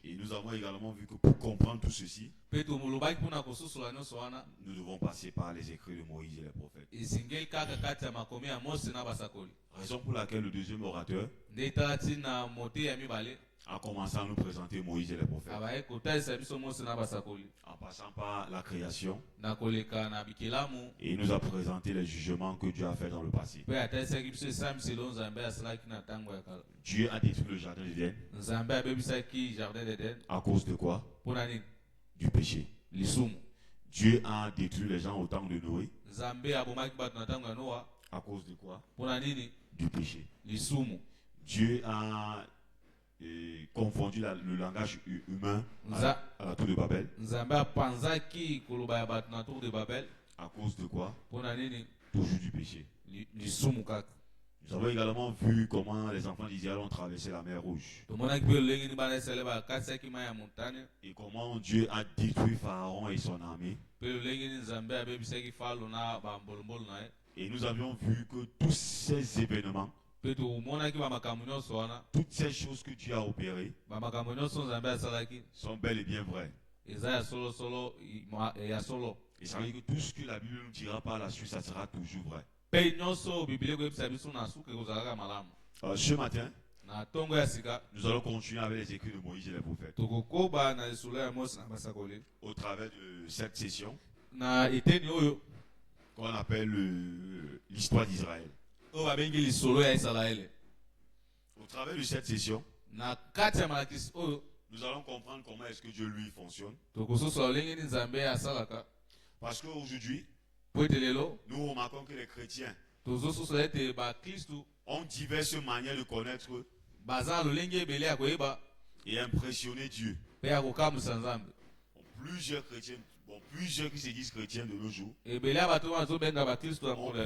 Et nous avons également vu que pour comprendre tout ceci, nous devons passer par les écrits de Moïse et les prophètes. Raison pour laquelle le deuxième orateur a commencé à nous présenter Moïse et les prophètes. En passant par la création, et il nous a présenté les jugements que Dieu a fait dans le passé. Dieu a détruit le jardin d'Éden. À cause de quoi? Du péché. Dieu a détruit les gens au temps de Noé. À cause de quoi? Du péché. Dieu a confondu le langage humain à la tour de Babel. À cause de quoi? Toujours du péché. Nous avons également vu comment les enfants d'Israël ont traversé la mer Rouge. Et comment Dieu a détruit Pharaon et son armée. Et nous avions vu que tous ces événements, toutes ces choses que Dieu a opérées, sont bel et bien vraies. Et ça veut dire que tout ce que la Bible nous dira par la suite, ça sera toujours vrai. Ce matin, nous allons continuer avec les écrits de Moïse et les prophètes. Au travers de cette session qu'on appelle l'histoire d'Israël. Au travers de cette session, nous allons comprendre comment est-ce que Dieu lui fonctionne. Parce qu'aujourd'hui, nous remarquons que les chrétiens ont diverses manières de connaître et impressionner Dieu. Plusieurs qui se disent chrétiens de nos jours ont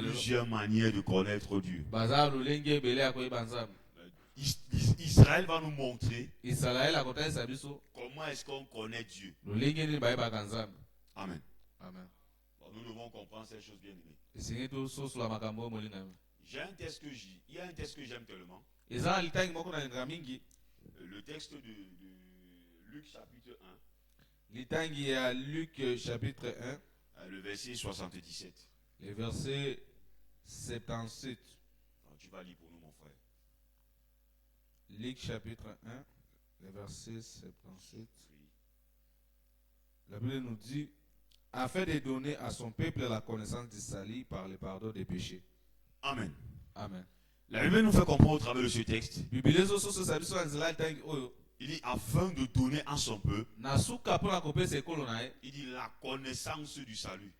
plusieurs manières de connaître Dieu. Israël va nous montrer comment est-ce qu'on connaît Dieu. Amen. Nous devons comprendre ces choses bien aimées. Il y a un texte que j'aime tellement. Le texte de Luc chapitre 1. Luc chapitre 1. Le verset 77. Le verset 77. Alors, tu vas lire pour nous, mon frère. Luc chapitre 1, le verset 77. La Bible nous dit, afin de donner à son peuple la connaissance du salut par le pardon des péchés. Amen. Amen. La Bible nous fait comprendre au travers de ce texte. Il dit afin de donner à son peuple. Il dit la connaissance du salut.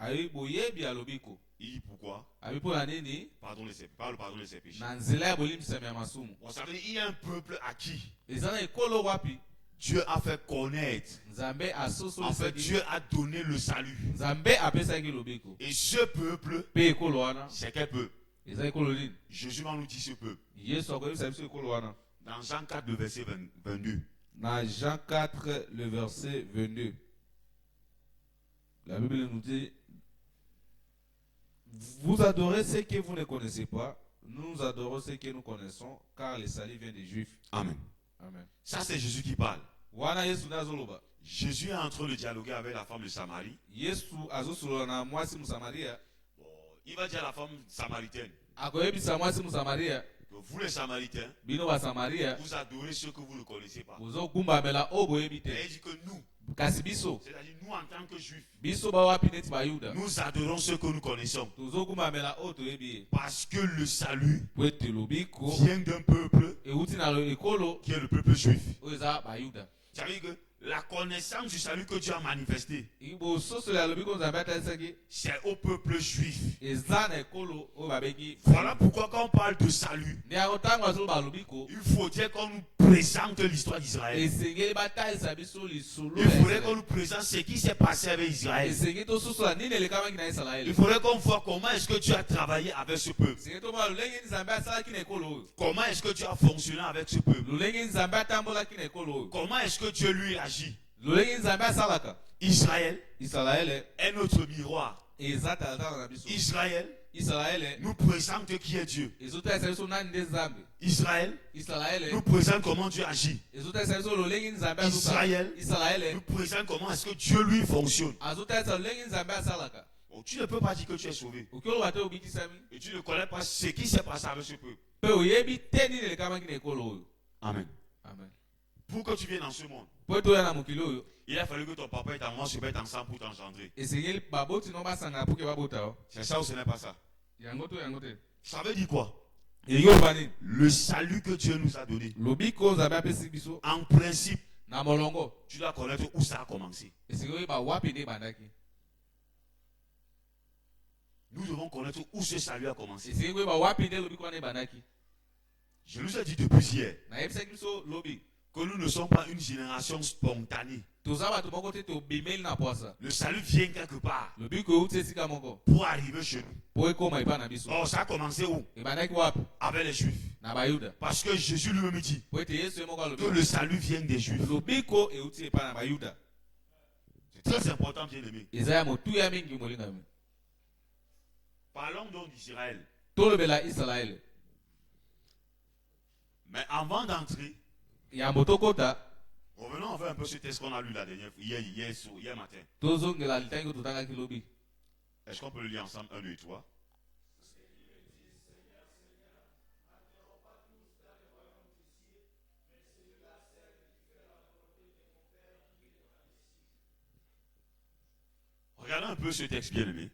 Il dit pourquoi? Pardon de ses péchés. On savait il y a un peuple à qui Dieu a fait connaître. En fait, Dieu a donné le salut. Et ce peuple, c'est quel peuple? Jésus va nous dire ce peuple. Dans Jean 4, le verset 22. Dans Jean 4, le verset 22. La Bible nous dit, vous adorez ce que vous ne connaissez pas, nous adorons ce que nous connaissons, car le salut vient des Juifs. Amen. Amen. Ça, c'est Jésus qui parle. Jésus est en train de dialoguer avec la femme de Samarie. Il va dire à la femme samaritaine, vous les Samaritains, vous adorez ceux que vous ne connaissez pas. Et il dit que nous, c'est-à-dire nous en tant que Juifs, nous adorons ceux que nous connaissons. Parce que le salut vient d'un peuple qui est le peuple juif. C'est-à-dire que la connaissance du salut que Dieu a manifesté, c'est au peuple juif. Voilà pourquoi quand on parle de salut, il faut dire qu'on nous présente l'histoire d'Israël. Il faudrait qu'on nous présente ce qui s'est passé avec Israël. Il faudrait qu'on voit comment est-ce que Dieu a travaillé avec ce peuple. Comment est-ce que Dieu a fonctionné avec ce peuple. Comment est-ce que Dieu lui agit. Israël est notre miroir. Israël nous présente qui est Dieu. Israël nous présente comment Dieu agit. Israël nous présente comment est-ce que Dieu lui fonctionne. Bon, tu ne peux pas dire que tu es sauvé. Et tu ne connais pas ce qui s'est passé avec ce peuple. Amen. Pour que tu viennes dans ce monde, il a fallu que ton papa et ta maman se mettent ensemble pour t'engendrer. C'est ça ou ce n'est pas ça? Ça veut dire quoi? Le salut que Dieu nous a donné, en principe, tu dois connaître où ça a commencé. Nous devons connaître où ce salut a commencé. Je nous ai dit depuis hier que nous ne sommes pas une génération spontanée. Le salut vient quelque part pour arriver chez nous. Oh, ça a commencé où? Avec les Juifs. Parce que Jésus lui-même dit que le salut vient des Juifs. C'est très important, bien aimé. Parlons donc d'Israël. Mais avant d'entrer, revenons faire un peu ce texte qu'on a lu la dernière fois, hier matin. Est-ce qu'on peut le lire ensemble? 1, 2 et 3. Regardons un peu ce texte bien aimé.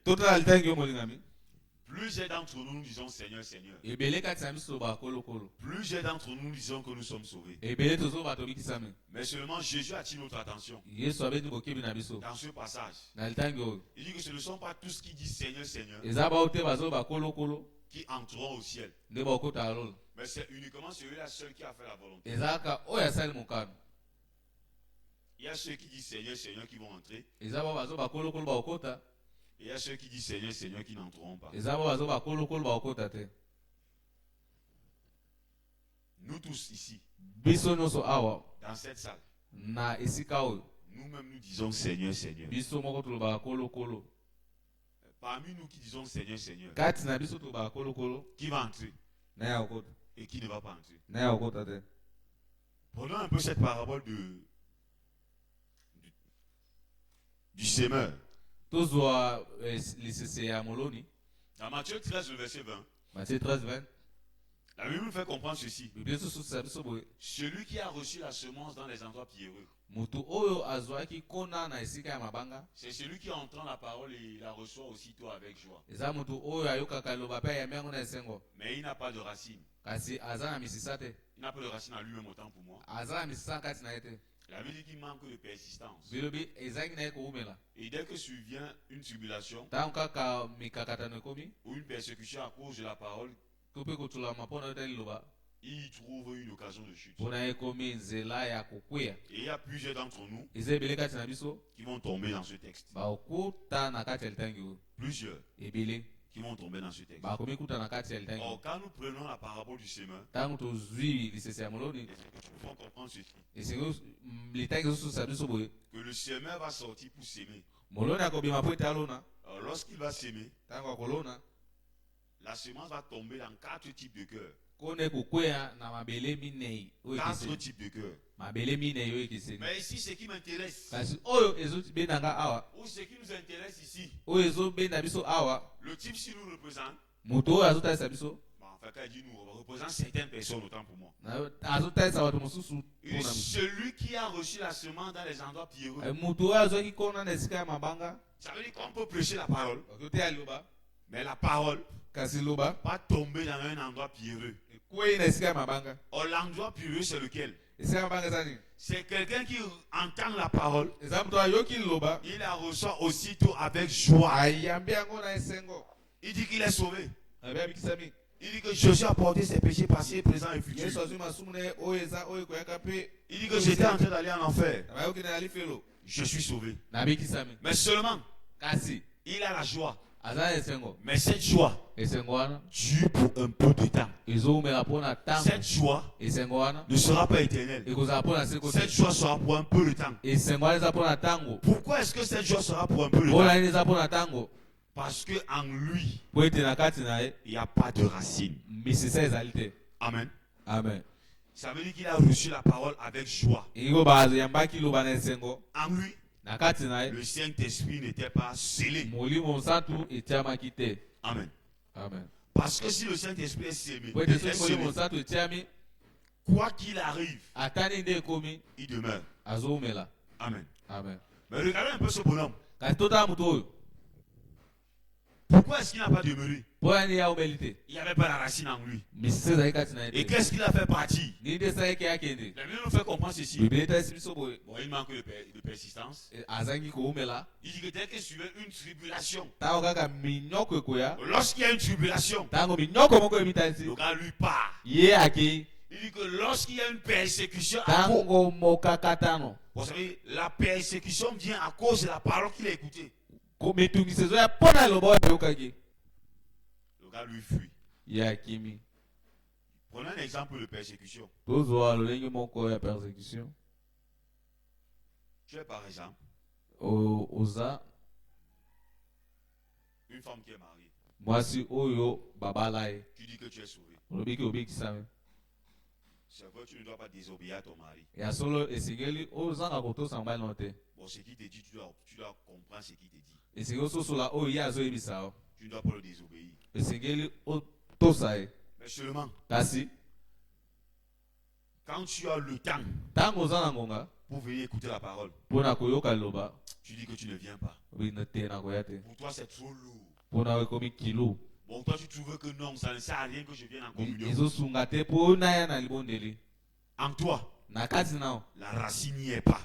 Plusieurs d'entre nous disons Seigneur, Seigneur. Plusieurs d'entre nous disons que nous sommes sauvés. Mais seulement Jésus attire notre attention. Dans ce passage, il dit que ce ne sont pas tous qui disent Seigneur, Seigneur qui entreront au ciel. Mais c'est uniquement celui-là seul qui a fait la volonté. Il y a ceux qui disent Seigneur, Seigneur qui vont entrer. Et il y a ceux qui disent Seigneur, Seigneur qui n'entreront pas. Nous tous ici, dans cette salle, nous-mêmes nous disons Seigneur, Seigneur. Parmi nous qui disons Seigneur, Seigneur, qui va entrer et qui ne va pas entrer? Prenons un peu cette parabole du semeur. Dans Matthieu 13, le verset 20, la Bible nous fait comprendre ceci. Celui qui a reçu la semence dans les endroits pierreux, c'est celui qui entend la parole et la reçoit aussitôt avec joie. Mais il n'a pas de racine. Il n'a pas de racine à lui-même autant pour moi. La Bible dit qu'il manque de persistance. Et dès que survient une tribulation ou une persécution à cause de la parole, il trouve une occasion de chute. Et il y a plusieurs d'entre nous qui vont tomber dans ce texte. Plusieurs qui vont tomber dans ce texte. Or, quand nous prenons la parabole du semeur, il faut comprendre ceci. Que le semeur va sortir pour s'aimer. Alors, lorsqu'il va s'aimer, la semence va tomber dans 4 types de cœurs. 4 types de cœurs. Mais ici, ce qui m'intéresse, ou ce qui nous intéresse ici, le type si nous représente, en fait, quand il dit nous, on représente certaines personnes, autant pour moi. Et celui qui a reçu la semence dans les endroits pierreux, ça veut dire qu'on peut prêcher la parole, mais la parole va tomber dans un endroit pierreux. Or, l'endroit pierreux, c'est lequel? C'est quelqu'un qui entend la parole, il la reçoit aussitôt avec joie. Il dit qu'il est sauvé. Il dit que Jésus a porté ses péchés passés, présents et futurs. Il dit que j'étais en train d'aller en enfer. Je suis sauvé. Mais seulement, il a la joie. Mais cette joie dure pour un peu de temps. Cette joie ne sera pas éternelle. Cette joie sera pour un peu de temps. Pourquoi est-ce que cette joie sera pour un peu de temps? Parce qu'en lui, il n'y a pas de racine. Amen. Amen. Ça veut dire qu'il a reçu la parole avec joie. En lui, le Saint-Esprit n'était pas scellé. Amen. Amen. Parce que si le Saint-Esprit est scellé, quoi qu'il arrive, il demeure. Amen. Amen. Mais regardez un peu ce bonhomme. Pourquoi est-ce qu'il n'a pas demeuré? Il n'y avait pas la racine en lui. Et qu'est-ce qu'il a fait partir? La Bible nous fait comprendre ceci. Bon, il manque de persistance. Il dit que dès qu'il suivait une tribulation, lorsqu'il y a une tribulation, le gars lui part. Il dit que lorsqu'il y a une persécution, vous savez, la persécution vient à cause de la parole qu'il a écoutée. Le gars lui fuit. Prenons un exemple de persécution. Tu es par exemple une femme qui est mariée. Tu dis que tu es sauvé. C'est vrai, tu ne dois pas désobéir à ton mari. Bon, ce qu'il te dit, tu dois comprendre ce qu'il te dit. Tu ne dois pas le désobéir. Mais seulement, quand tu as le temps pour venir écouter la parole, tu dis que tu ne viens pas. Pour toi, c'est trop lourd. Bon, toi, tu trouves que non, ça ne sert à rien que je vienne en communion. En toi, la racine n'y est pas.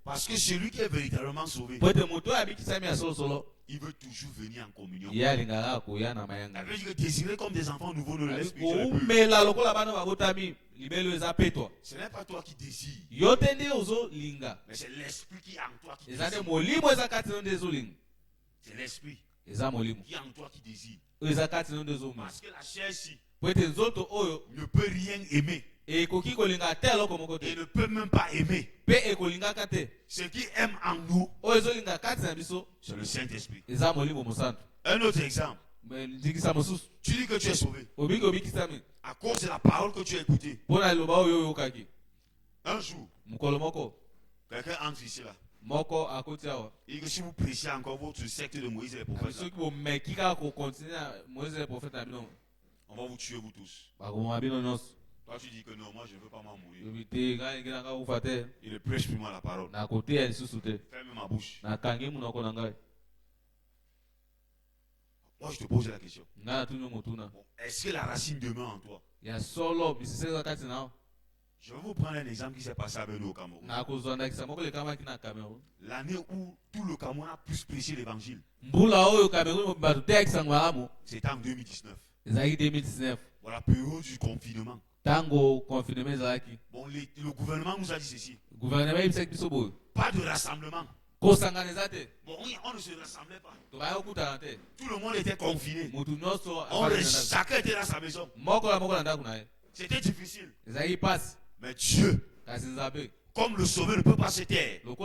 Parce que celui qui est véritablement sauvé, il veut toujours venir en communion. Ça veut dire que désirer comme des enfants nouveaux ne le laisse plus. Ce n'est pas toi qui désires, mais c'est l'esprit qui est en toi qui désire. C'est l'esprit qui est en toi qui désire. Parce que la chair-ci ne peut rien aimer. Et ne peut même pas aimer. Ce qui aime en nous, c'est le Saint-Esprit. Un autre exemple. Tu dis que tu es sauvé à cause de la parole que tu as écoutée. Un jour, quelqu'un entre ici là. Il dit que si vous prêchez encore votre secte de Moïse et les prophètes, on va vous tuer vous tous. Toi tu dis que non, moi je ne veux pas m'en mourir. Il ne prêche plus moi la parole. Ferme ma bouche. Moi je te pose la question. Bon, est-ce que la racine demeure en toi? Je vais vous prendre un exemple qui s'est passé avec nous au Cameroun. L'année où tout le Cameroun a plus prêché l'évangile. C'était en 2019. Voilà, période du confinement. Bon, le gouvernement nous a dit ceci. Pas de rassemblement. Bon, on ne se rassemblait pas. Tout le monde était confiné. Chacun était dans sa maison. C'était difficile. Mais Dieu, comme le sauveur ne peut pas se taire, nous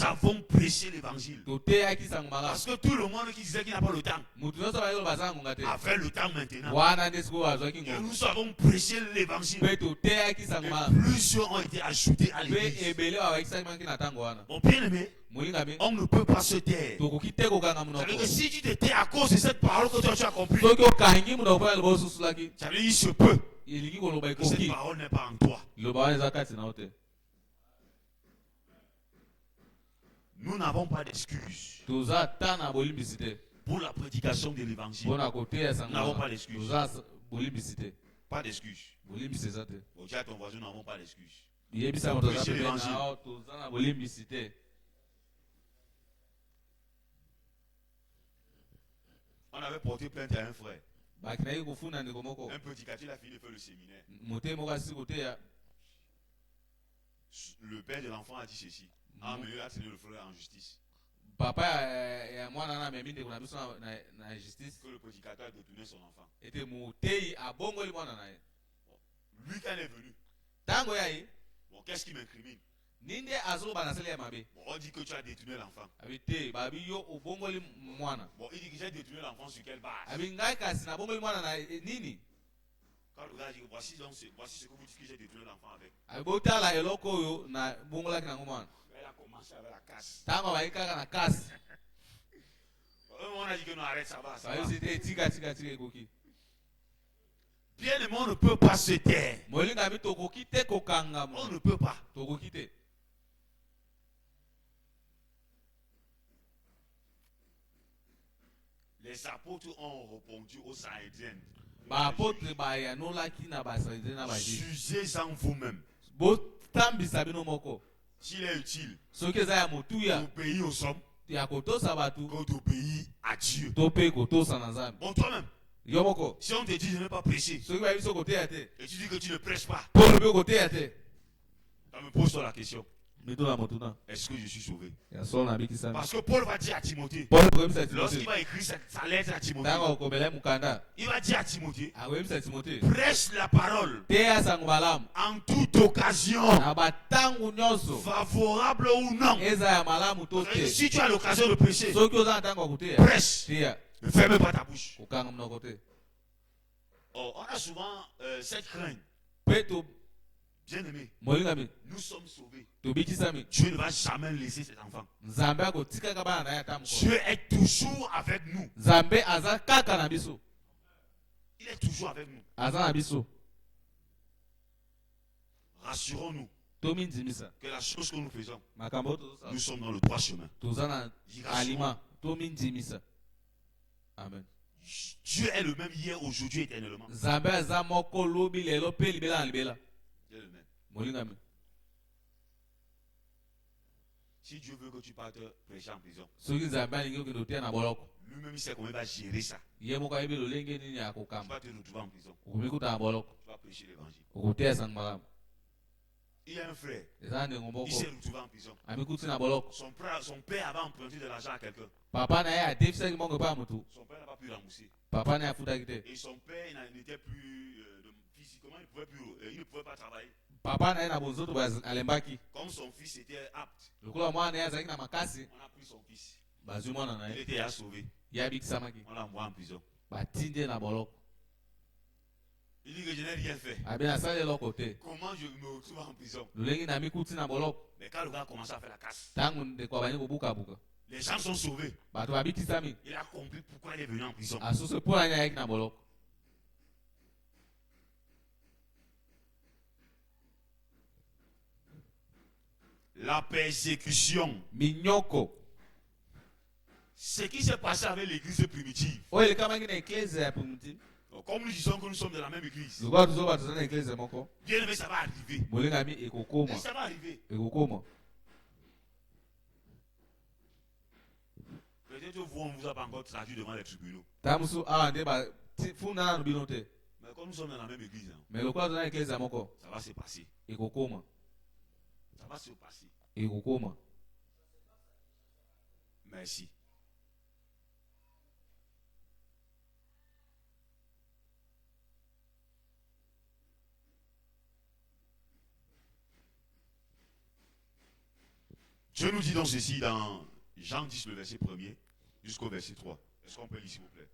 avons prêché l'évangile. Parce que tout le monde qui disait qu'il n'a pas le temps avait le temps maintenant. Et nous avons prêché l'évangile. Et plusieurs ont été ajoutés à l'église. Mon bien-aimé, on ne peut pas se taire. C'est-à-dire que si tu te tais à cause de cette parole que toi tu as compris, ça veut dire qu'il se peut que cette parole n'est pas en toi. Nous n'avons pas d'excuses pour la prédication de l'évangile. Nous n'avons pas d'excuses. Pas d'excuses. Bon, dis à ton voisin, nous n'avons pas d'excuses. Prêcher l'évangile. On avait porté plainte à un frère. Un prédicateur, il a fini de faire le séminaire. Le père de l'enfant a dit ceci. Ah, mais il a tenu le frère en justice. Que le prédicateur a détourné son enfant. Lui, quand il est venu, bon, qu'est-ce qui m'incrimine? Ninde azo banasele mabe. On dit que tu as détourné l'enfant. Abite babi yo obongoli mwana. Bon, il dit que j'ai détourné l'enfant sur quelle base? Abi ngai kasi na bongoli mwana na nini? Quand le gars dit voici ce que vous dites que j'ai détourné l'enfant avec. Abi botala eloko yo na bongola kina ngomwana. Elle a commencé avec la casse. Tanga ba ikaka na kasi. On a dit que nous arrête ça va. Ba c'était tika ekoki. Bien aimé, on ne peut pas se taire. Molinga mi tokoki te kokanga mo. On ne peut pas. Tokoki te. Les apôtres ont répondu aux Sahédiens. Ba apôtre ba ya no laki na ba Sahédiens na ba ji. Jugez en vous-même. Bo tambisa bino moko. S'il est utile. Soki za ya motuya. D'obéir aux hommes. Ya kotosa batu. Que d'obéir à Dieu. Tope kotosa na Nzambe. Bon, toi-même. Yomoko. Si on te dit de ne pas prêcher. Soki ba biso kote ya te. Et tu dis que tu ne prêches pas. Pour le kote ya te. Ça me pose la question. Est-ce que je suis sauvé? Parce que Paul va dire à Timothée, lorsqu'il va écrire sa lettre à Timothée, il va dire à Timothée, prêche la parole en toute occasion, favorable ou non. Si tu as l'occasion de prêcher, prêche, ne ferme pas ta bouche. Oh, on a souvent cette crainte. Bien aimé, nous sommes sauvés. Dieu ne va jamais laisser ses enfants. Dieu est toujours avec nous. Il est toujours avec nous. Rassurons-nous que la chose que nous faisons, nous sommes dans le droit chemin. Amen. Dieu est le même hier, aujourd'hui, éternellement. Si Dieu veut que tu partes prêcher en prison, lui-même il sait comment il va gérer ça. Tu vas te retrouver en prison. Tu vas prêcher l'évangile. Il y a un frère. Il s'est retrouvé en prison. Son père avait emprunté de l'argent à quelqu'un. Son père n'a pas pu rembourser. Et son père n'était plus physiquement, il ne pouvait pas travailler. Comme son fils était apte, on a pris son fils. Il était à sauver. On l'a envoyé en prison. Il dit que je n'ai rien fait. Comment je me retrouve en prison? Mais quand le gars a commencé à faire la casse, les gens sont sauvés. Il a compris pourquoi il est venu en prison. La persécution. Ce qui s'est passé avec l'église primitive. Comme nous disons que nous sommes de la même église. Bien aimé, ça va arriver. Mais ça va arriver. Peut-être que vous, on ne vous a pas encore traduit devant les tribunaux. Mais comme nous sommes dans la même église, ça va se passer. Ça va se passer. Merci. Dieu nous dit donc ceci dans Jean 10, le verset 1er jusqu'au verset 3. Est-ce qu'on peut lire s'il vous plaît?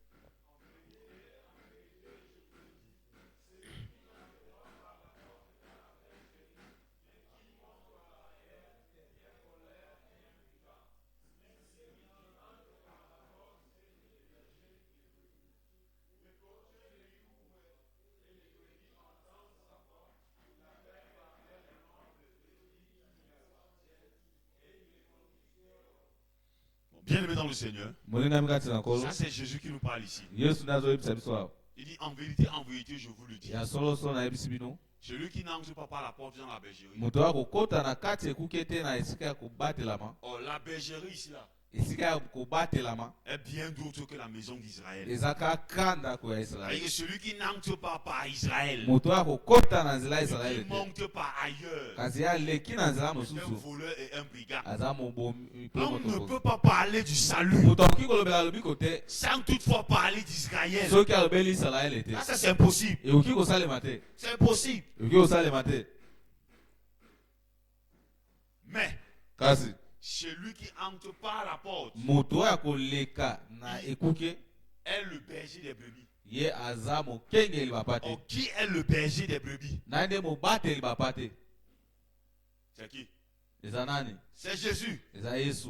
Bien aimé dans le Seigneur, ça c'est Jésus qui nous parle ici. Il dit en vérité, je vous le dis. Celui qui n'entre pas par la porte dans la bergerie. Oh, la bergerie ici là est bien d'autre que la maison d'Israël. Et celui qui n'entre pas par Israël, qui ne monte pas ailleurs, est un voleur et un brigand. On ne peut pas parler du salut sans toutefois parler d'Israël. Ça c'est impossible. C'est impossible. Mais kasi celui qui entre par la porte moto ya koleka na ekuke est le berger des brebis. ye aza mokengeli bapate. Or, qui est le berger des brebis? Na nde mobateli bapate. C'est qui? Eza nani? C'est Jésus. Eza Yesu.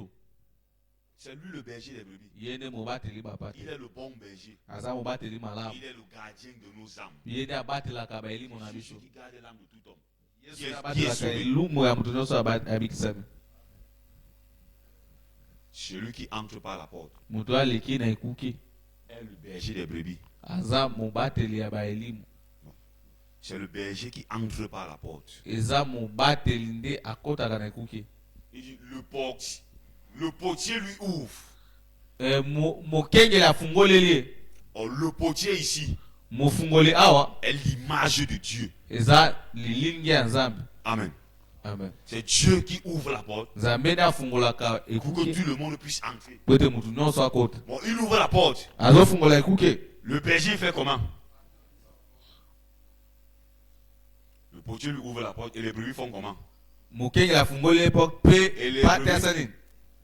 C'est lui le berger des brebis. Ye nde mobateli bapate. Il est le bon berger. Aza mobateli malamu. Il est le gardien de nos âmes. Ye nde abatelaka baelimu na C'est biso. celui qui garde l'âme de tout homme. Yesu abatelaka elumu ya mutu nyonso abikisami. Celui qui entre par la porte Mutu aleki na ekuke est le berger des brebis. aza mobateli ya baelimu. C'est le berger qui entre par la porte. Eza mobateli nde akotaka na ekuke. Il dit, le potier lui ouvre. Mokengeli afungoleli. Or, le potier ici Mofungoli awa est l'image de Dieu. eza lilingi ya Nzambe. Amen. Amen. C'est Dieu qui ouvre la porte Nzambe nde afungolaka pour que ekuke tout le monde puisse entrer. po ete mutu nyonso akota. Bon, il ouvre la porte. Azofungola ekuke. Le berger fait comment? Le potier lui ouvre la porte et les brebis font comment? Mokengeli afungoli epoke pe pate asani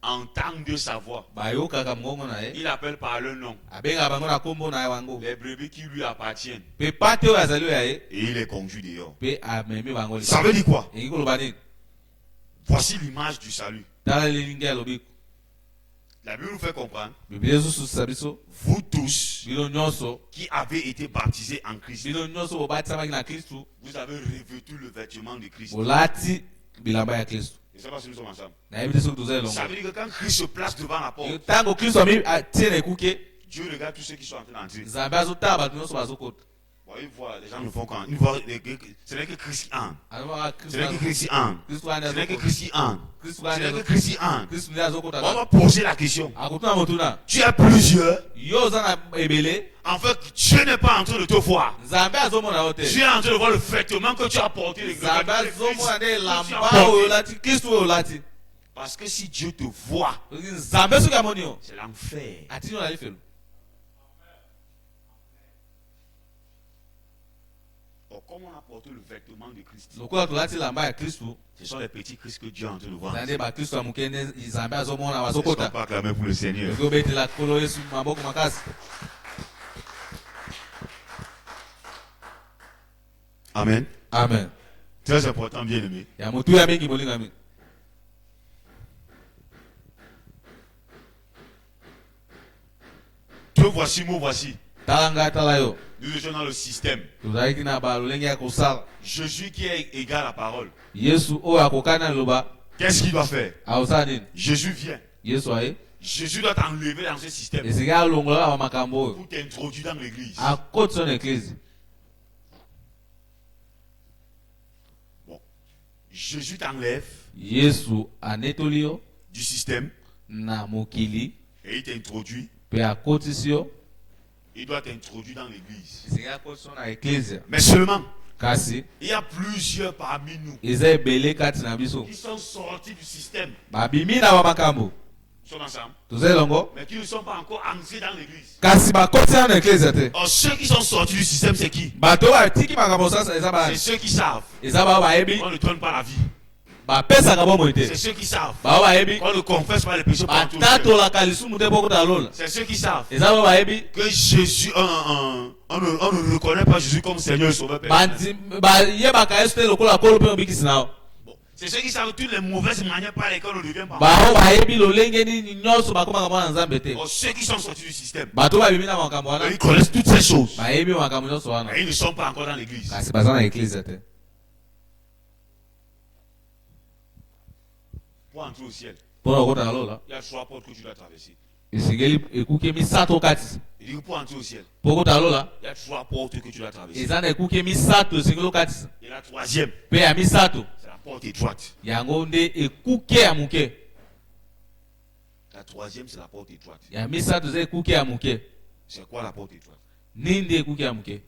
entendent sa voix. bayokaka mongongo na ye. Il appelle par leur nom Abengaka bango na kombo na ye wango. les brebis qui lui appartiennent Pe pate oyo azali oyo ya ye et il les conduit dehors. pe amemi bango. Ça veut dire quoi? Elingi koloba nini? Voici l'image du salut. Tala lilingi ya lobiko. La Bible nous fait comprendre, Biblia ezosusa biso vous tous bino nyonso qui avez été baptisés en Christ, bino nyonso bobatisamaki na Kristu vous avez revêtu le vêtement de Christ. bolati bilamba ya Kristu. Je ne sais pas si nous sommes ensemble. nayebi te soki toza elongo. Ça veut dire que quand Christ se place devant la porte, Ntango Kristu atie na ekuke Dieu regarde tous ceux qui sont en train d'entrer. Nzambe azotala bato nyonso bazokota. Bon, il voit, les gens le font quand ils voient, ce n'est que Christ qui entre. Azomaka Ce n'est que Christ qui entre. Kristu Ce n'est que wana Christ qui entre. Kristu Ce n'est que wana Christ qui entre. Kristu nde On azokota. va poser la question. Akotuna motuna Tu as plusieurs. yo oza na ebele. En fait, Dieu n'est pas en train de te voir. Nzambe azomona yo te. Dieu est en train de voir le vêtement que tu as porté. Nzambe azomona nde Que tu as elamba porté. oyo olati Kristu oyo olati. Parce que si Dieu te voit, Nzambe soki amoni yo c'est l'enfer. atini yo na lifelo. Or, comme on a porté le vêtement de Christ, Lokola tolati elamba ya Kristu ce sont les petits Christ que Dieu est en train de voir. eza nde bakristu ya moke nde Nzambe azomona Est-ce qu'on bazokota. peut acclamer pour le Seigneur? Okoki obetela nkolo Yesu maboko makasi. Amen. Amen. Très important, bien aimé. Ya motuya mingi bolingami. Te voici, me voici. Tala ngai tala yo. Nous étions dans le système. Tozalaki na balolenge ya kosala. Jésus qui est égal à la parole. Yesu oyo akokani na liloba Qu'est-ce qu'il doit faire? akosala nini? Jésus vient. Yesu aye Jésus doit t'enlever dans ce système esika alongola ba makambo oyo pour t'introduire dans l'église. akotisa na eklise. Bon. Jésus t'enlève Yesu anetoli yo du système na mokili et il t'introduit. pe akotisi yo Il doit t'introduire dans l'église. esika akotisa na eklise. Mais seulement, Kasi il y a plusieurs parmi nous eza ebele kati na biso qui sont sortis du système. babimi na ba makambo Ils sont ensemble. toza elongo Mais qui ne sont pas encore entrés dans l'église. kasi bakotisa na eklise te. Or, ceux qui sont sortis du système, c'est qui? Bato oyo batiki makambo sasa eza C'est ceux qui savent bao bayebi qu'on ne donne pas la vie. bapesaka bomoi C'est te. ceux qui savent Bao bayebi qu'on ne confesse pas les péchés pour tout le monde. batatolaka lisumu te mpo kota lola. C'est ceux qui savent Eza bao bayebi que Jésus, on ne reconnaît pas Jésus comme Seigneur et Sauveur personnel. bayebaka Yesu te lokola kolo mpe mobikisi na yo. Bon. C'est ceux qui savent toutes les mauvaises manières par lesquelles on ne devient pas. bao bayebi lolenge nini nyonso bakomaka mwana nzambe te. Or, ceux qui sont sortis du système, Bato babimi na makambo wana ils connaissent toutes ces choses. bayebi makambo nyonso wana Mais ils ne sont pas encore dans l'église. kasi baza na eklise te. Pour entrer au ciel, Mpo na kokota na lola il y a 3 portes que tu dois traverser. esengeli ekuke misato okatisa. Il dit que pour entrer au ciel, Mpo kokota na lola il y a 3 portes que tu dois traverser. eza na ekuke misato esengeli okatisa. Et la troisième, Mpe ya misato c'est la porte étroite. yango nde ekuke ya moke. La troisième, c'est la porte étroite. Ya misato eza ekuke ya moke. C'est quoi la porte étroite? Nini nde ekuke ya moke?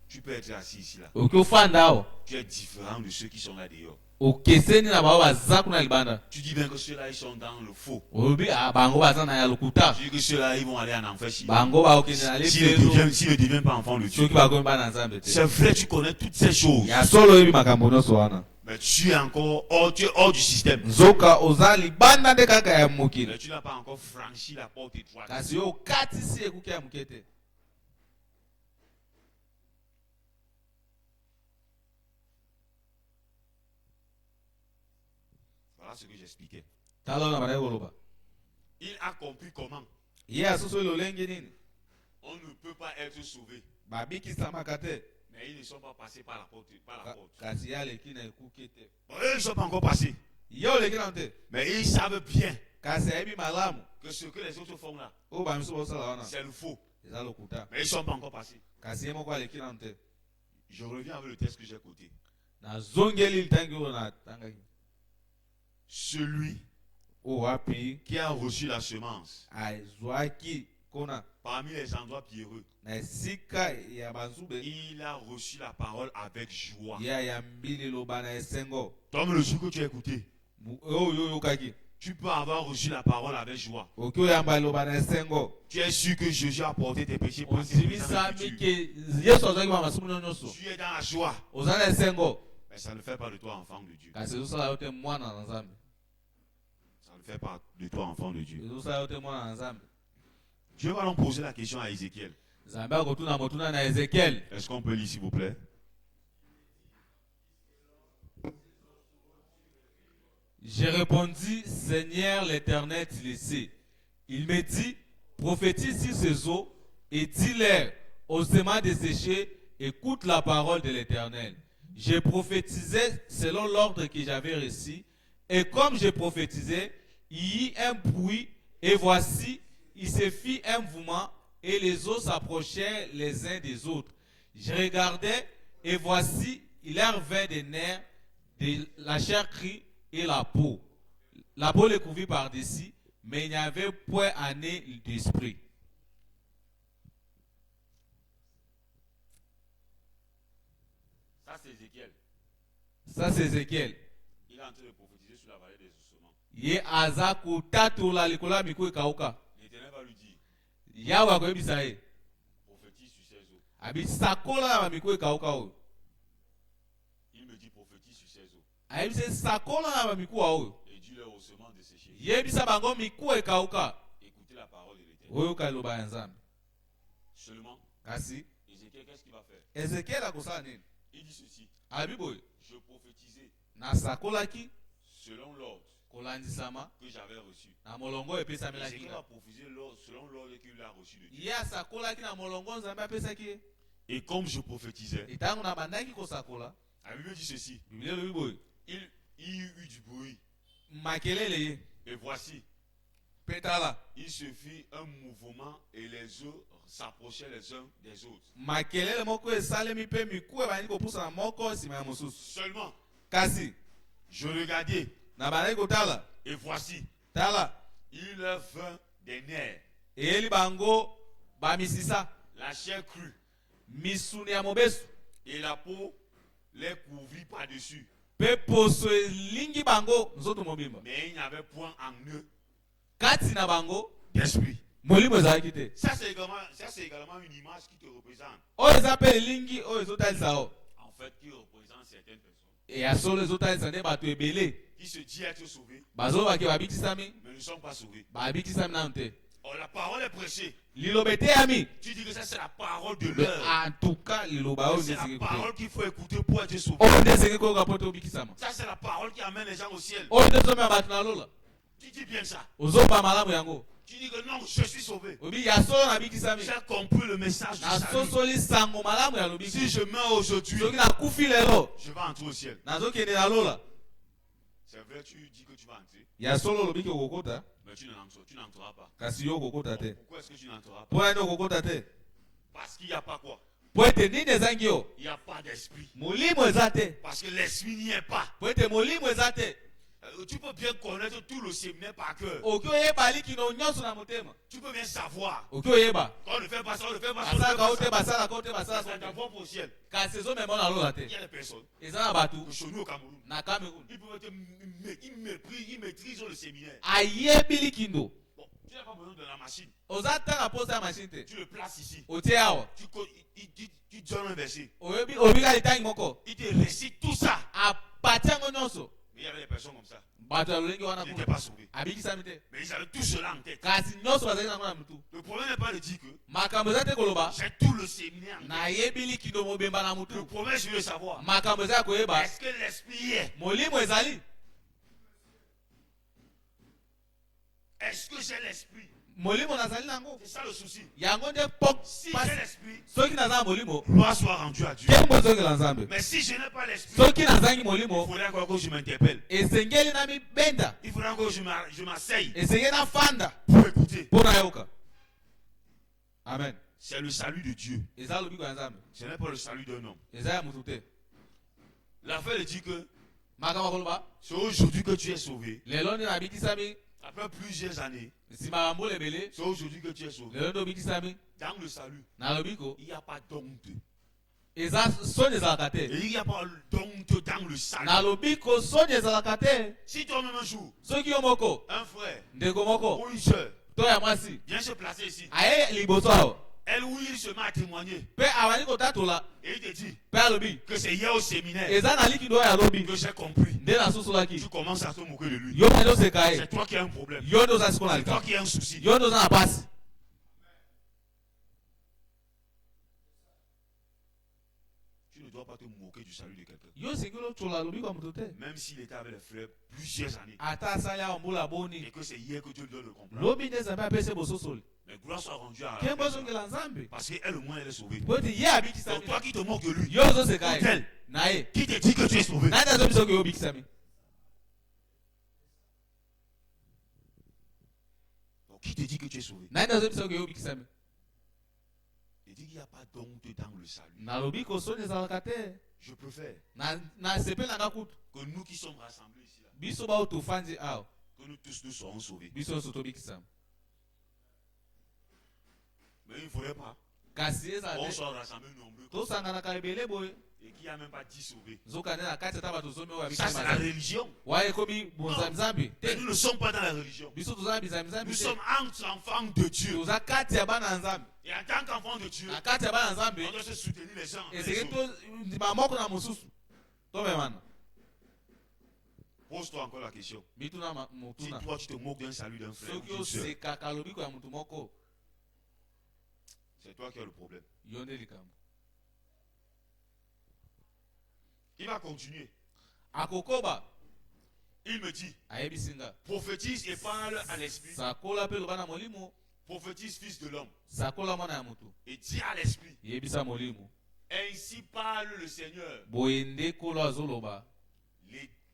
Tu peux être assis ici là. Okoki ofanda awa Tu es différent de ceux qui sont là dehors. okeseni na bao baza kuna libanda. Tu dis bien que ceux-là, ils sont dans le faux. Olobi bango baza na ya lokuta. Tu dis que ceux-là, ils vont aller en enfer. Bango bakokende na S'ils ne lefelo deviennent pas enfants de Dieu. soki bakomi bana nzambe te. C'est vrai, tu connais toutes ces choses. Ya solo oyebi makambo nyonso wana. Mais tu es encore hors, tu es hors du système. Zoka ozali banda de kaka ya mokili. Mais tu n'as pas encore franchi la porte étroite. Kasi yo katisi ekuki ya mukete. Voilà ce que j'expliquais. Il a compris comment. On ne peut pas être sauvé. Mais ils ne sont pas passés par la porte. Bon, eux, ils ne sont pas encore passés. Mais ils savent bien que ce que les autres font là, c'est le faux. Mais ils ne sont pas encore passés. Je reviens avec le texte que j'ai écouté. Celui qui a reçu la semence parmi les endroits pierreux, il a reçu la parole avec joie. Comme le jour que tu as écouté, tu peux avoir reçu la parole avec joie. Tu es sûr que Jésus a porté tes péchés. Tu es dans la joie. Mais ça ne fait pas de toi enfant de Dieu. Ça ne fait pas de toi enfant de Dieu. Dieu va donc poser la question à Ézéchiel. Est-ce qu'on peut lire s'il vous plaît? J'ai répondu, Seigneur l'Éternel, tu le sais. Il me dit, prophétise sur ces eaux et dis-leur aux semences desséchées, écoute la parole de l'Éternel. J'ai prophétisé selon l'ordre que j'avais reçu, et comme j'ai prophétisé, il y eut un bruit, et voici, il se fit un mouvement, et les eaux s'approchaient les uns des autres. Je regardais, et voici, il leur vint des nerfs, de la chair crue et la peau. La peau est couverte par-dessus, mais il n'y avait point un nez d'esprit. Ça c'est Ézéchiel. Ça c'est Ézéchiel. Il est en train de prophétiser sur la vallée des ossements. L'Éternel va lui dire, prophétise sur ces eaux. Il me dit prophétise sur ces eaux. Et dis-leur aux semences desséchées. Écoutez la parole de l'Éternel. Seulement, Ézéchiel, qu'est-ce qu'il va faire? Il dit ceci. Je prophétisais selon l'ordre que j'avais reçu. Ézéchiel va prophétiser selon l'ordre qu'il a reçu de Dieu. Et comme je prophétisais, la Bible dit ceci. Il y eut du bruit. Et voici, il se fit un mouvement et les eaux s'approchaient les uns des autres. Seulement, je regardais et voici, il leur vint des nerfs, la chair crue et la peau les couvrit par-dessus. Mais il n'y avait point en eux d'esprit. Ça c'est également une image qui te représente. En fait, qui représente certaines personnes qui se disent être sauvées, mais ne sont pas sauvées. Or, la parole est prêchée. Tu dis que ça c'est la parole de l'heure. C'est la parole qu'il faut écouter pour être sauvé. Ça c'est la parole qui amène les gens au ciel. Tu dis bien ça. Tu dis que non, je suis sauvé. J'ai compris le message du salut. Si je meurs aujourd'hui, je vais entrer au ciel. C'est vrai, tu dis que tu vas entrer. Mais tu n'entreras pas. Pourquoi est-ce que tu n'entreras pas? Parce qu'il n'y a pas quoi? Il n'y a pas d'esprit. Parce que l'esprit n'y est pas. Tu peux bien connaître tout le séminaire par cœur. Tu peux bien savoir. Quand on ne fait pas ça, on ne fait pas ça. Ça t'envoie pour le ciel. Il y a des personnes. Chez nous au Cameroun. Ils maîtrisent le séminaire. Bon, tu n'as pas besoin de la machine. Tu le places ici. Tu donnes un verset. Il te récite tout ça. nyonso. Mais il y avait des personnes comme ça. Ils n'étaient pas sauvés. Mais ils avaient tout cela en tête. Le problème n'est pas de dire que j'ai tout le séminaire en tête. Le problème, je veux savoir. Est-ce que l'esprit est? Est-ce que j'ai l'esprit? C'est ça le souci. Si j'ai l'esprit, gloire soit rendue à Dieu. Mais si je n'ai pas l'esprit, il faudrait encore que je m'interpelle. Il faudrait encore que je m'asseye pour écouter. Amen. C'est le salut de Dieu. Ce n'est pas le salut d'un homme. L'affaire dit que c'est aujourd'hui que tu es sauvé. Après plusieurs années, c'est aujourd'hui que tu es sauvé. Dans le salut, il n'y a pas d'honte. Et il n'y a pas d'honte dans le salut. Si toi-même un jour, un frère ou une soeur vient se placer ici, elle ou il se met à témoigner, et il te dit que c'est hier au séminaire que j'ai compris, tu commences à te moquer de lui. C'est toi qui as un problème. C'est toi qui as un souci. Tu ne dois pas te moquer du salut de quelqu'un. Même s'il était avec les frères plusieurs années. Et que c'est hier que Dieu doit le comprendre. Mais gloire soit rendue à la personne. Parce qu'elle au moins elle est sauvée. Donc toi qui te moques de lui, qui te dit que tu es sauvé? Donc qui te dit que tu es sauvé? Il dit qu'il n'y a pas d'honte dans le salut. Je préfère que nous qui sommes rassemblés ici, là, que nous tous nous serons sauvés. Mais il ne faudrait pas qu'on soit rassemblés nombreux et qu'il n'y a même pas 10 sauvés. Ça, c'est la religion. Mais nous ne sommes pas dans la religion. Nous sommes enfants de Dieu. Et en tant qu'enfants de Dieu, on doit se soutenir les uns les autres. Pose-toi encore la question. Si toi tu te moques d'un salut d'un frère ou d'une soeur, c'est toi qui as le problème. Il va continuer. Il me dit, prophétise et parle à l'esprit. Prophétise, fils de l'homme. Et dis à l'esprit. Ainsi parle le Seigneur.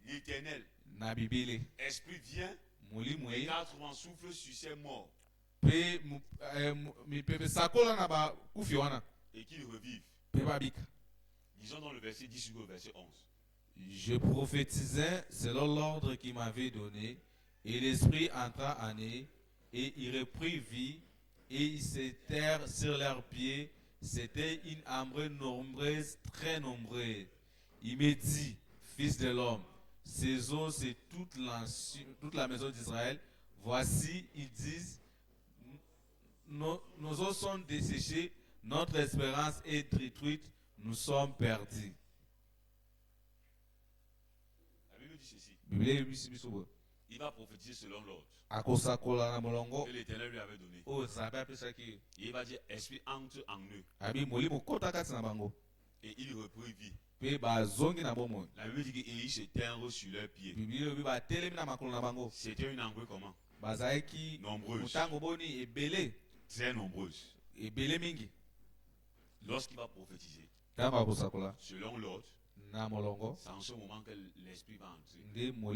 L'Éternel. Esprit vient. Et quatre vents souffle sur ses morts. Et qu'il revive. Disons dans le verset 10 au verset 11. Je prophétisais selon l'ordre qu'il m'avait donné, et l'esprit entra en eux, et il reprit vie, et ils s'étèrent sur leurs pieds. C'était une ambre nombreuse, très nombreuse. Il me dit, fils de l'homme, ces eaux, c'est toute la maison d'Israël. Voici, ils disent, nos eaux sont desséchées, notre espérance est détruite, nous sommes perdus. La Bible dit ceci. Il va prophétiser selon l'ordre que l'Éternel lui avait donné. Et il va dire, esprit entre en eux. Et il reprit vie. La Bible dit qu'ils se tinrent sur leurs pieds. C'était une ambre comment? Nombreuse. Très nombreuse. Lorsqu'il va prophétiser, selon l'ordre, c'est en ce moment que l'esprit va entrer. Vous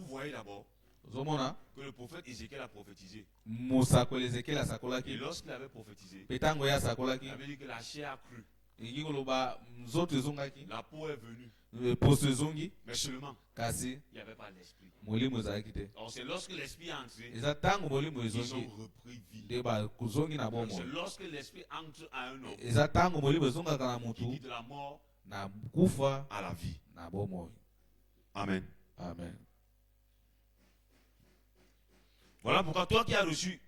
voyez d'abord que le prophète Ézéchiel a prophétisé. Et lorsqu'il avait prophétisé, il avait dit que la chair a cru. La peau est venue. Mais seulement, il n'y avait pas l'esprit. Alors c'est lorsque l'esprit est entré, ils ont repris vie. C'est lorsque l'esprit entre à un homme, qui dit de la mort à la vie. Amen. Amen. Voilà pourquoi toi qui as reçu,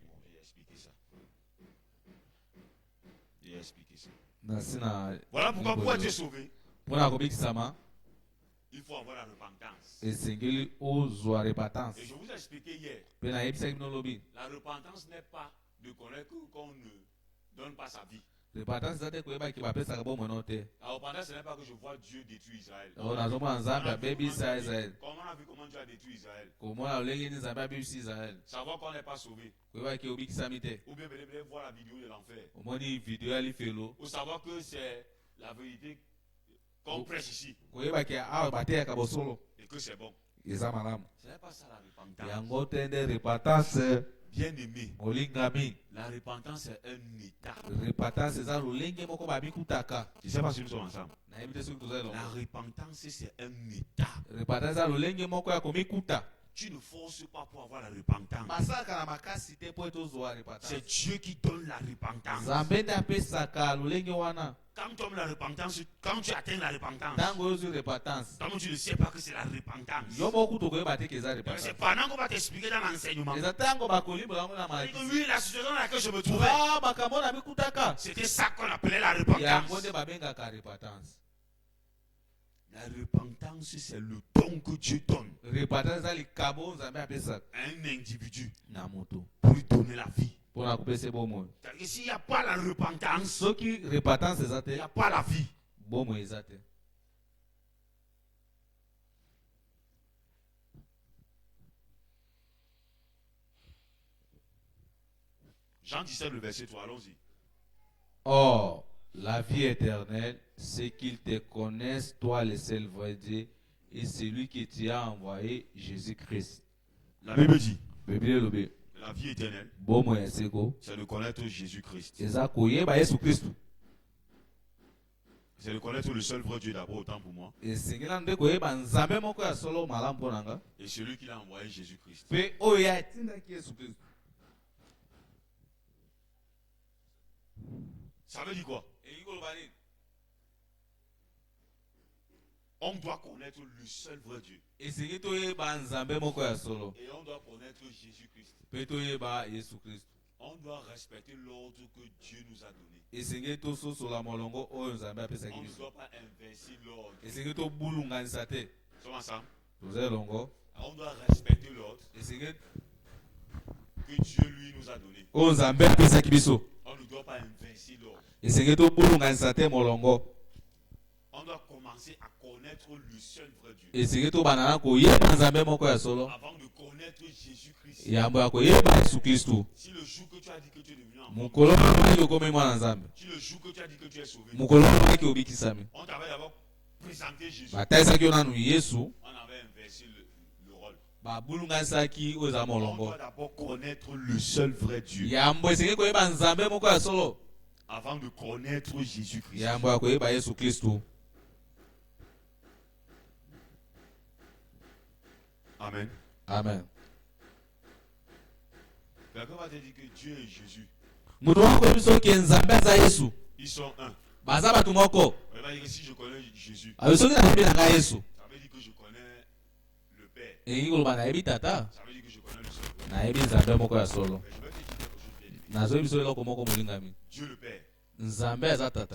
il a expliqué ça. Voilà pourquoi tu es sauvé. il faut avoir la repentance. Et je vous ai expliqué hier, la repentance n'est pas de connaître qu'on ne donne pas sa vie. La repentance, ce n'est pas que je vois Dieu détruire Israël. Comment on a vu comment Dieu a détruit Israël. Savoir qu'on n'est pas sauvé. Ou bien voir la vidéo de l'enfer. Ou savoir que c'est la vérité qu'on prêche ici. Et que c'est bon. Ce n'est pas ça la repentance. Bien aimé, la repentance est un état. Je ne sais pas si nous sommes ensemble. La repentance, c'est un état. Tu ne forces pas pour avoir la repentance. C'est Dieu qui donne la repentance. Quand tu as la repentance, quand tu atteins la repentance, donc tu ne sais pas que c'est la repentance. C'est pendant qu'on va t'expliquer dans l'enseignement. Oui, la situation dans laquelle je me trouvais, c'était ça qu'on appelait la repentance. La repentance, c'est le don que Dieu donne à un individu pour lui donner la vie. S'il n'y a pas la repentance, il n'y a pas la vie. Jean 17, le verset 3, allons-y. Or, la vie éternelle, c'est qu'ils te connaissent, toi le seul vrai Dieu, et celui qui t'a envoyé, Jésus-Christ. La Bible dit, la vie éternelle, c'est de connaître Jésus-Christ. C'est de connaître le seul vrai Dieu d'abord, autant pour moi. Et celui qui l'a envoyé, Jésus-Christ. Ça veut dire quoi? On doit connaître le seul vrai Dieu. Et on doit connaître Jésus-Christ. On doit respecter l'ordre que Dieu nous a donné. On ne doit pas inverser l'ordre. Sommes ensemble? On doit respecter l'ordre que Dieu lui nous a donné. On ne doit pas inverser l'ordre. On doit commencer à connaître le seul vrai Dieu. Avant de connaître Jésus-Christ. Si le jour que tu as dit que tu es devenu enfant, si le jour que tu as dit que tu es sauvé, on t'avait d'abord présenté Jésus. On avait inversé le rôle. On doit d'abord connaître le seul vrai Dieu avant de connaître Jésus-Christ. Amen. Amen. Quelqu'un va te dire que Dieu et Jésus, ils sont un. Il va dire que si je connais Jésus, ça veut dire que je connais le Père. Ça veut dire que je connais le Seul. Mais je vais te dire quelque chose bien dit. Dieu le Père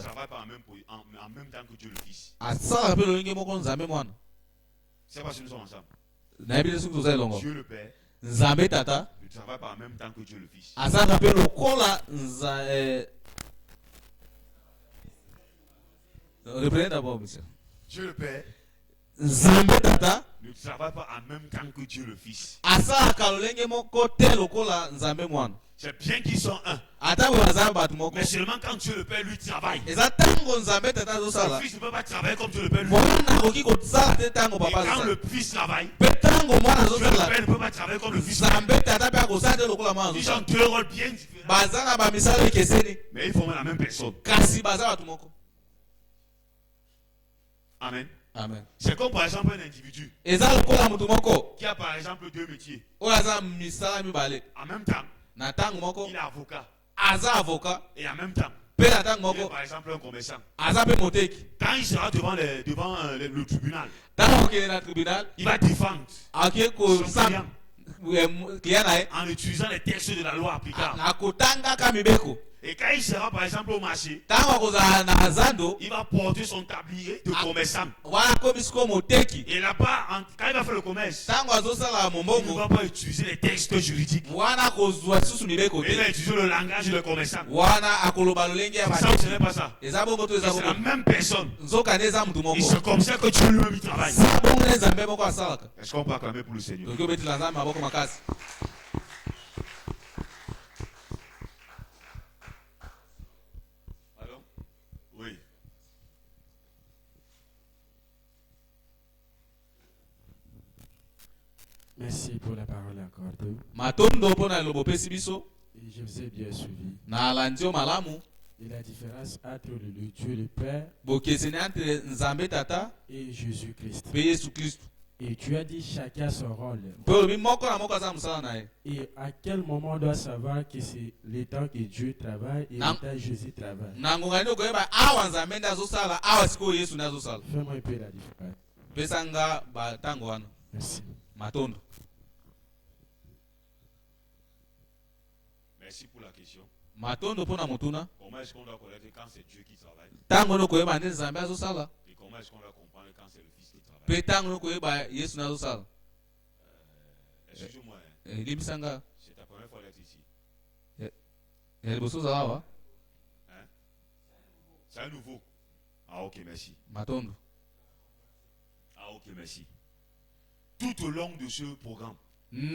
travaille pas en même temps que Dieu le Fils. C'est pas si nous sommes ensemble. Dieu le Père ne travaille pas en même temps que Dieu le Fils. Reprenez d'abord, monsieur. Dieu le Père ne travaille pas en même temps que Dieu le Fils. C'est bien qu'ils sont un. Mais seulement quand Dieu le Père lui travaille. Le Fils ne peut pas travailler comme Dieu le Père lui. Et quand le Fils travaille, Dieu le Père ne peut pas travailler comme le Fils. Ils ont deux rôles bien différents. Mais ils forment la même personne. Amen. Amen. C'est comme par exemple un individu qui a par exemple deux métiers. En même temps, il est avocat. Et en même temps, il est par exemple un commerçant. Quand il sera devant le tribunal, il va défendre son client en utilisant les textes de la loi applicables. Et quand il sera par exemple au marché, il va porter son tablier de commerçant. Et là-bas, quand il va faire le commerce, il ne va pas utiliser les textes juridiques. Il va utiliser le langage de commerçant. Ça, ce n'est pas ça. C'est la même personne. Et c'est comme ça que Dieu lui-même travaille. Est-ce qu'on peut acclamer pour le Seigneur? Alors? Oui. Merci pour la parole accordée. Et je vous ai bien suivi. Et la différence entre le Dieu le Père et Jésus-Christ. Et tu as dit chacun son rôle. Et à quel moment on doit savoir que c'est le temps que Dieu travaille et le temps que Jésus travaille? Fais-moi un peu la différence. Merci. Merci pour la question. Comment est-ce qu'on doit connaître quand c'est Dieu qui travaille? Et comment est-ce qu'on doit comprendre quand c'est le Fils qui travaille? Excusez-moi, c'est ta première fois d'être ici. Hein? C'est un nouveau. Ah ok, merci. Ah ok, merci. Tout au long de ce programme, on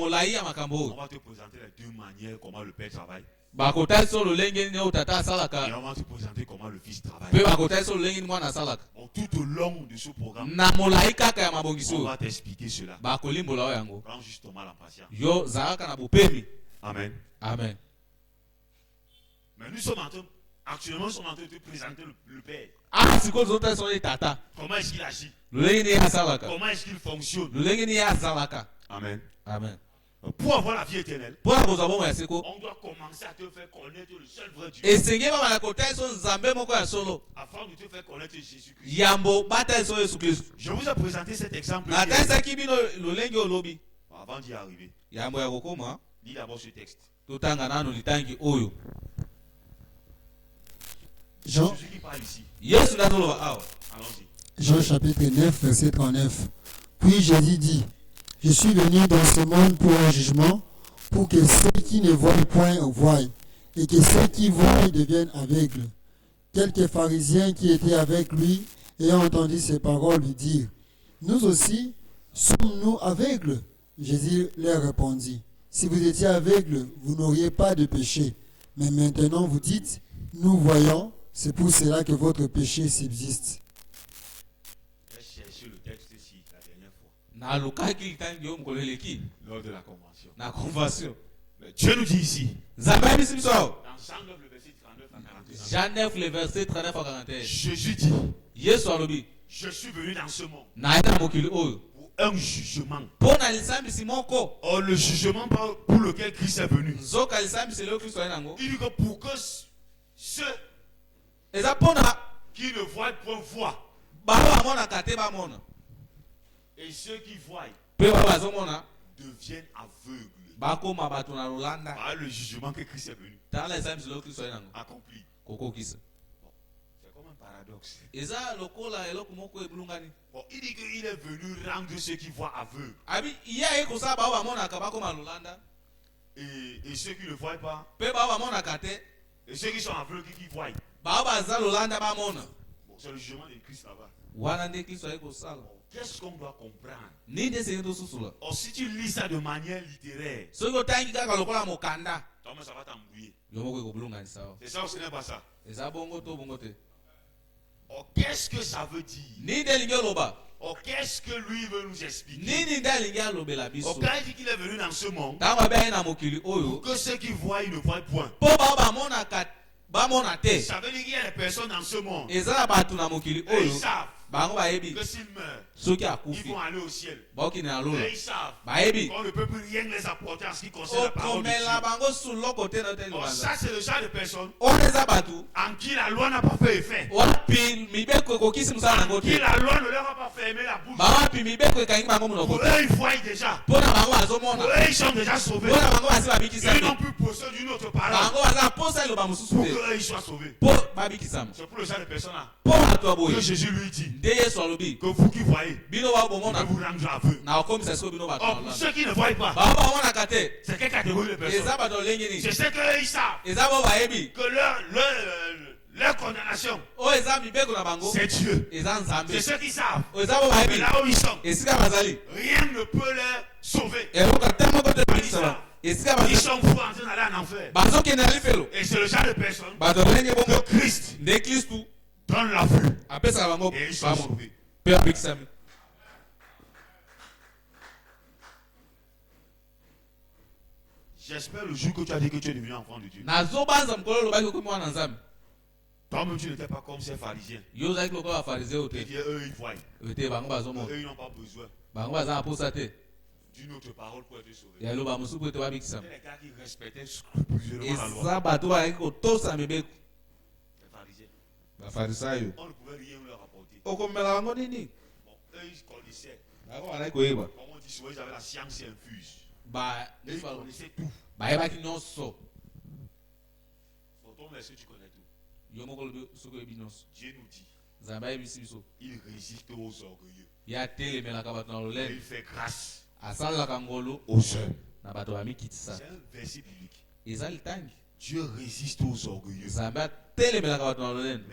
va te présenter les deux manières comment le Père travaille. Et on va te présenter comment le Fils travaille. Donc, tout au long de ce programme, on va t'expliquer cela. Prends justement la patience. Amen. Amen. Mais actuellement, nous sommes en train de te présenter le Père. Comment est-ce qu'il agit? Comment est-ce qu'il fonctionne? Amen. Amen. Pour avoir la vie éternelle, on doit commencer à te faire connaître le seul vrai Dieu. Afin de te faire connaître Jésus-Christ. Je vous ai présenté cet exemple. Avant d'y arriver, lis d'abord ce texte. Jean, Jésus qui parle ici. Allons-y. Jean chapitre 9, verset 39. Puis Jésus dit: Je suis venu dans ce monde pour un jugement, pour que ceux qui ne voient point voient, et que ceux qui voient deviennent aveugles. Quelques pharisiens qui étaient avec lui, ayant entendu ces paroles, lui dirent: Nous aussi, sommes-nous aveugles? Jésus leur répondit: Si vous étiez aveugles, vous n'auriez pas de péché. Mais maintenant vous dites: Nous voyons, c'est pour cela que votre péché subsiste. J'ai cherché le texte ici la dernière fois. Lors de la convention. Mais Dieu nous dit ici, dans Jean 9, le verset 39 à 41. Jésus dit: Je suis venu dans ce monde pour un jugement. Or, le jugement pour lequel Christ est venu, il dit que pour que ceux qui ne voient point voient, et ceux qui voient deviennent aveugles par le jugement que Christ est venu accompli. C'est comme un paradoxe. Bon, il dit qu'il est venu rendre ceux qui voient aveugles. Et ceux qui ne voient pas, et ceux qui sont aveugles qui voient. Bon, c'est le jugement de Christ là-bas. Qu'est-ce qu'on doit comprendre? Or, si tu lis ça de manière littéraire, toi, ça va t'embrouiller. C'est ça ou ce n'est pas ça? Or, qu'est-ce que ça veut dire? Or, qu'est-ce que lui veut nous expliquer? Or, quand il dit qu'il est venu dans ce monde, pour que ceux qui voient, ils ne voient point. Ça veut dire qu'il y a des personnes dans ce monde, et ils savent. que s'ils meurent, ils vont aller au ciel. Et ils savent qu'on ne peut plus rien les apporter en ce qui concerne la parole de Dieu. Or, ça, c'est le genre de personnes en qui la loi n'a pas fait effet. En qui la loi ne leur a pas fait aimer la bouche. Pour eux, ils voient déjà. Pour eux, ils sont déjà sauvés. Ils n'ont plus possède d'une autre parole. Pour qu'eux, ils soient sauvés. C'est pour le genre de personnes-là que Jésus lui dit que vous qui voyez, je vais vous rendre aveugle. Or, pour ceux qui ne voient pas, c'est quelle catégorie de personnes? Je sais qu'eux, ils savent que leur condamnation, c'est Dieu. C'est ceux qui savent. Mais là où ils sont, rien ne peut les sauver. Ils sont fous en train d'aller en enfer. Et c'est le genre de personnes que Christ donne la vue. Et ils sont sauvés. J'espère le jour que tu as dit que tu es devenu enfant de Dieu. Toi-même, tu n'étais pas comme ces pharisiens. Et eux, ils voient. Eux, ils n'ont pas besoin d'une autre parole pour être sauvés. C'est les gars qui respectaient scrupuleusement la loi. Les pharisiens. On ne pouvait rien leur apporter. Bon, eux, ils connaissaient. Comment on dit souvent, ils avaient la science infuse. Ils connaissaient tout. Pour ton verset, tu connais tout. Dieu nous dit, il résiste aux orgueilleux. Et il fait grâce aux jeunes. C'est un verset biblique. Dieu résiste aux orgueilleux. Mais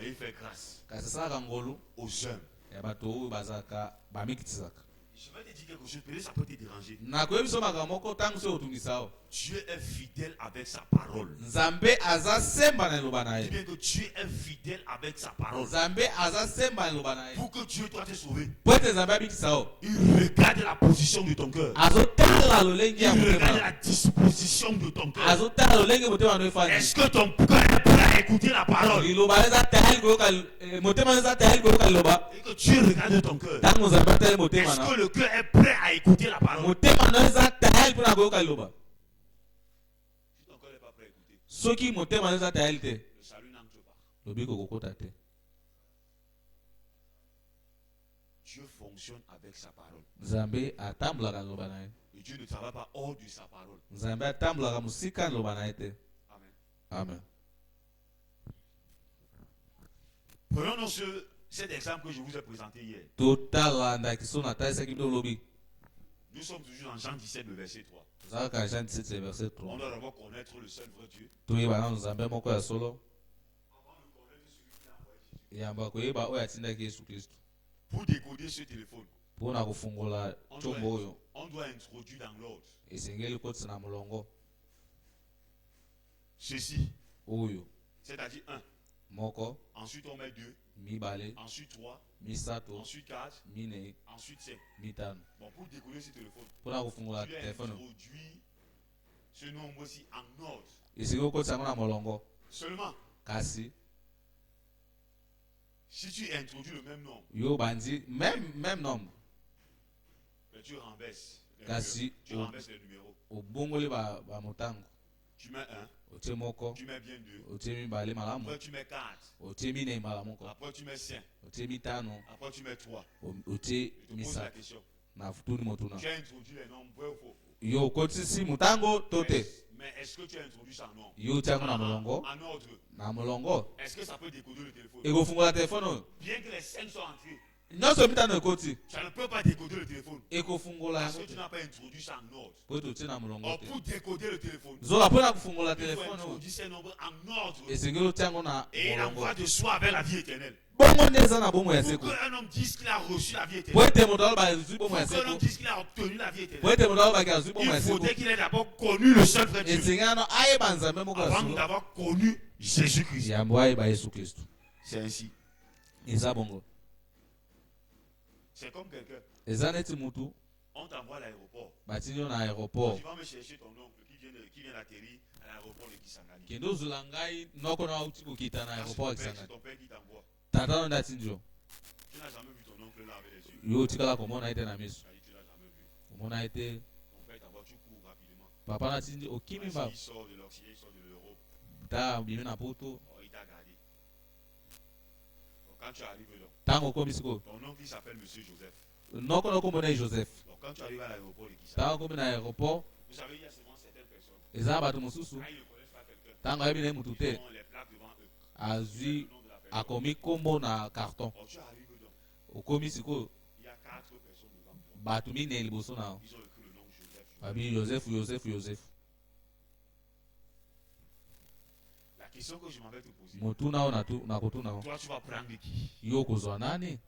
il fait grâce aux jeunes. Je vais te dire quelque chose, peut-être ça peut te déranger. Dieu est fidèle avec sa parole. Dis bien que Dieu est fidèle avec sa parole. Pour que Dieu doit te sauver, il regarde la position de ton cœur. Il regarde la disposition de ton cœur. Est-ce que ton cœur est prêt à écouter la parole? Et que Dieu regarde ton cœur. Est-ce que le cœur est prêt à écouter la parole? Si ton cœur n'est pas prêt à écouter, le salut n'entre pas. Dieu fonctionne avec sa parole. Et Dieu ne travaille pas hors de sa parole. Amen. Prenons cet exemple que je vous ai présenté hier. Nous sommes toujours dans Jean 17, le verset 3. On doit d'abord connaître le seul vrai Dieu. Avant de connaître celui qui a envoyé Jésus. Pour décoder ce téléphone, on doit introduire dans l'ordre ceci. C'est-à-dire 1. Ensuite on met 2. Ensuite 3. Ensuite 4. Ensuite 5. Bon, pour décoder ce téléphone, tu as introduit ce nombre aussi en ordre. Seulement, si tu introduis le même nombre, tu renverses les numéros. Tu mets 1. Tu mets bien 2. Après tu mets 4. Après tu mets 5. Après tu mets 3. Je te pose la question. Tu as introduit les nombres vrai ou faux? Mais est-ce que tu as introduit ça en ordre? Est-ce que ça peut décoder le téléphone? Bien que les 5 soient entrés, ça ne peut pas décoder le téléphone. Parce que tu n'as pas introduit ça en ordre. Or, pour décoder le téléphone, il faut introduire ces nombres en ordre. Et il envoie de soi avec la vie éternelle. Pour qu'un homme dise qu'il a reçu la vie éternelle, pour qu'un homme dise qu'il a obtenu la vie éternelle, il faudrait qu'il ait d'abord connu le seul vrai Dieu avant d'avoir connu Jésus-Christ. C'est ainsi. C'est comme quelqu'un. On t'envoie à l'aéroport. Tu vas me chercher ton oncle qui vient d'atterrir à l'aéroport de Kisangani. C'est ton père qui t'envoie. Tu n'as jamais vu ton pleuré avec les yeux. Yo tikala komona ite na miso. Ça dit, tu l'as jamais vu. Komona ite Ton père t'envoie, tu cours rapidement. papa na tindi okimi ba. Il sort de l'Occident, il sort de l'Europe. Ta bimi na poto. Oh, il t'a gardé. Donc, quand tu arrives là, Tango komi siko. ton oncle il s'appelle Monsieur Joseph. Noko noko mona Joseph. Donc, quand tu arrives à l'aéroport, il dit ça. Tango komi na aéroport. Vous savez, il y a seulement certaines personnes. Eza bato mosusu. Quand ils ne connaissent pas quelqu'un, Tango ayebi na mutu te. ils ont les plaques devant eux. Azwi Le nom de la personne. akomi kombo na carton. Oh, tu arrives donc. Okomi siko Il y a 4 personnes devant toi. bato mine liboso na. Ils ont écrit le nom Joseph. Babi Joseph. La question que je m'en vais te poser. Motuna o na kotuna o. Toi, tu vas prendre qui? Yo kozwa nani?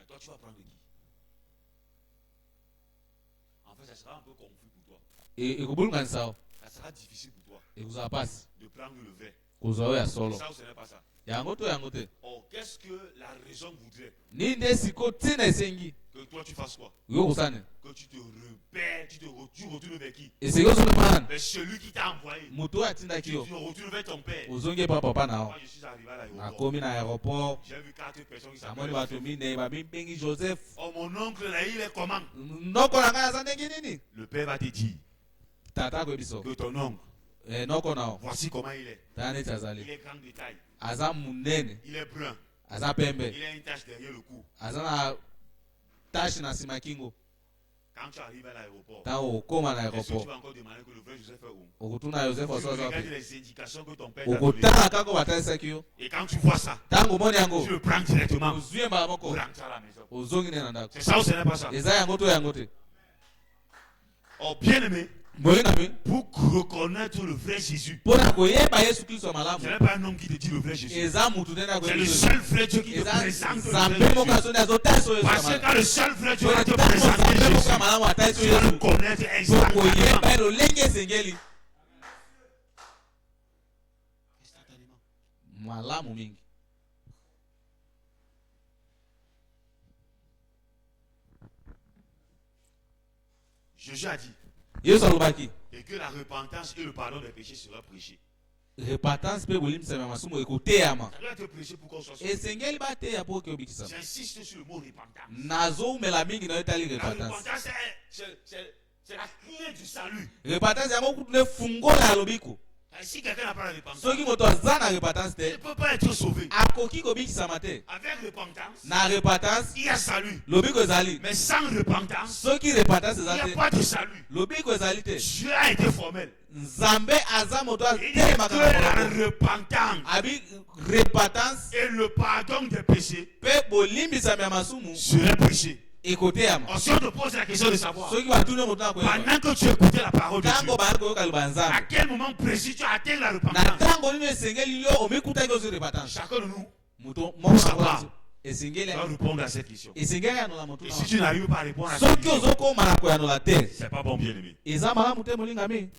Toi, tu vas prendre qui? En fait, ça sera un peu confus pour toi. Ekobulunganisa o. Ça sera difficile pour toi Ekozwa pasi. de prendre le verre. Kozwa oyo ya solo. Ça ou ce n'est pas ça? Yango te. Or, qu'est-ce que la raison voudrait Nini nde siko ntina esengi? que toi tu fasses quoi? Yo kosani. Que tu te repères, tu retournes vers qui? Esengeli ozongi mani. Mais celui qui t'a envoyé. Moto oyo atindaki Tu yo. te retournes vers ton père. Ozongi epa papa na o. Moi, je suis arrivé à l'aéroport. Akomi na aéroport. J'ai vu 4 personnes qui Namoni s'appellent. bato mine babimbengi Joseph. Oh, mon oncle là, il est comment? Noko na ngai aza ndenge nini? Le père va te dire Tata koyebi so. que ton oncle, Noko na o. voici comment il est. Tala neti Il azali. est grand de taille. Aza munene. Il est brun. Aza pembe. Il a une tache derrière le cou. Aza na tache na nsima kingo. Quand tu arrives à l'aéroport, Ntango okóma na est-ce que aéroport tu vas encore demander que le vrai Joseph est où? okotuna Joseph Tu aso aza regardes wapi? les indications que ton père t'a données. Okotala kaka batalisaki yo. Et quand tu vois ça, Ntango omoni yango tu le prends directement. ozwi ye mbala Pour moko rentrer à la maison. ozongi nde na ndako. C'est ça ou ce n'est pas ça? Eza yango to yango te. Oh, bien aimé, Molingami pour reconnaître le vrai Jésus, mpona koyeba Yesu Kristo ce malamu n'est pas un homme qui te dit le vrai Jésus. eza mutu nde C'est le nakoyebi seul vrai Dieu qui te eza présente le nzambe vrai moko Jésus. asoni azotala Yesu Parce que malamu. quand le seul vrai Dieu Mpona va te ntango présenter nzambe moko Jésus, ya malamu atali tu so vas le Yesu connaître to exactement. koyeba ye lolenge esengeli Instantanément. malamu mingi. Jésus a dit Yesu alobaki et que la repentance et le pardon des péchés sera prêché. repentance mpe bolimbisama ya masumu ekoteyama. Ça doit être prêché pour qu'on soit sauvé. Esengeli bateya mpo oke obikisama. J'insiste sur le mot repentance. Nazoumela mingi na yo etali La repentance. repentance, c'est la clé du salut. Repentance yango kutu nde fungola ya lobiko. Si quelqu'un n'a pas la repentance, Soki moto aza na repentance il ne te peut pas être sauvé. akoki kobikisama te. Avec repentance, Na repentance il y a salut. lobiko ezali. Mais sans repentance, Soki repentance il n'y eza a te pas de salut. lobiko ezali te. Dieu a été formel. Nzambe aza moto Il dit que atelemaka na la moloko. repentance Abi repentance et le pardon des péchés mpe bolimbisama ya masumu seraient prêchés. ekoteyama. Si on te pose la question de savoir, Soki batuni moto na koyeba pendant que tu écoutais la parole de Dieu, ntango bayali koyoka liloba ya à Nzambe quel moment précis tu as atteint la na repentance? ntango nini esengeli yo omikutaki ozwi repentance. Chacun de nous Moto moko Ça na va. koyo esengeli doit répondre à cette question. esengeli yanola moto Et na si tu n'arrives pas à répondre à cette soki question, ozokoma na koyanola te c'est pas bon, bien aimé. eza malamu te molingami.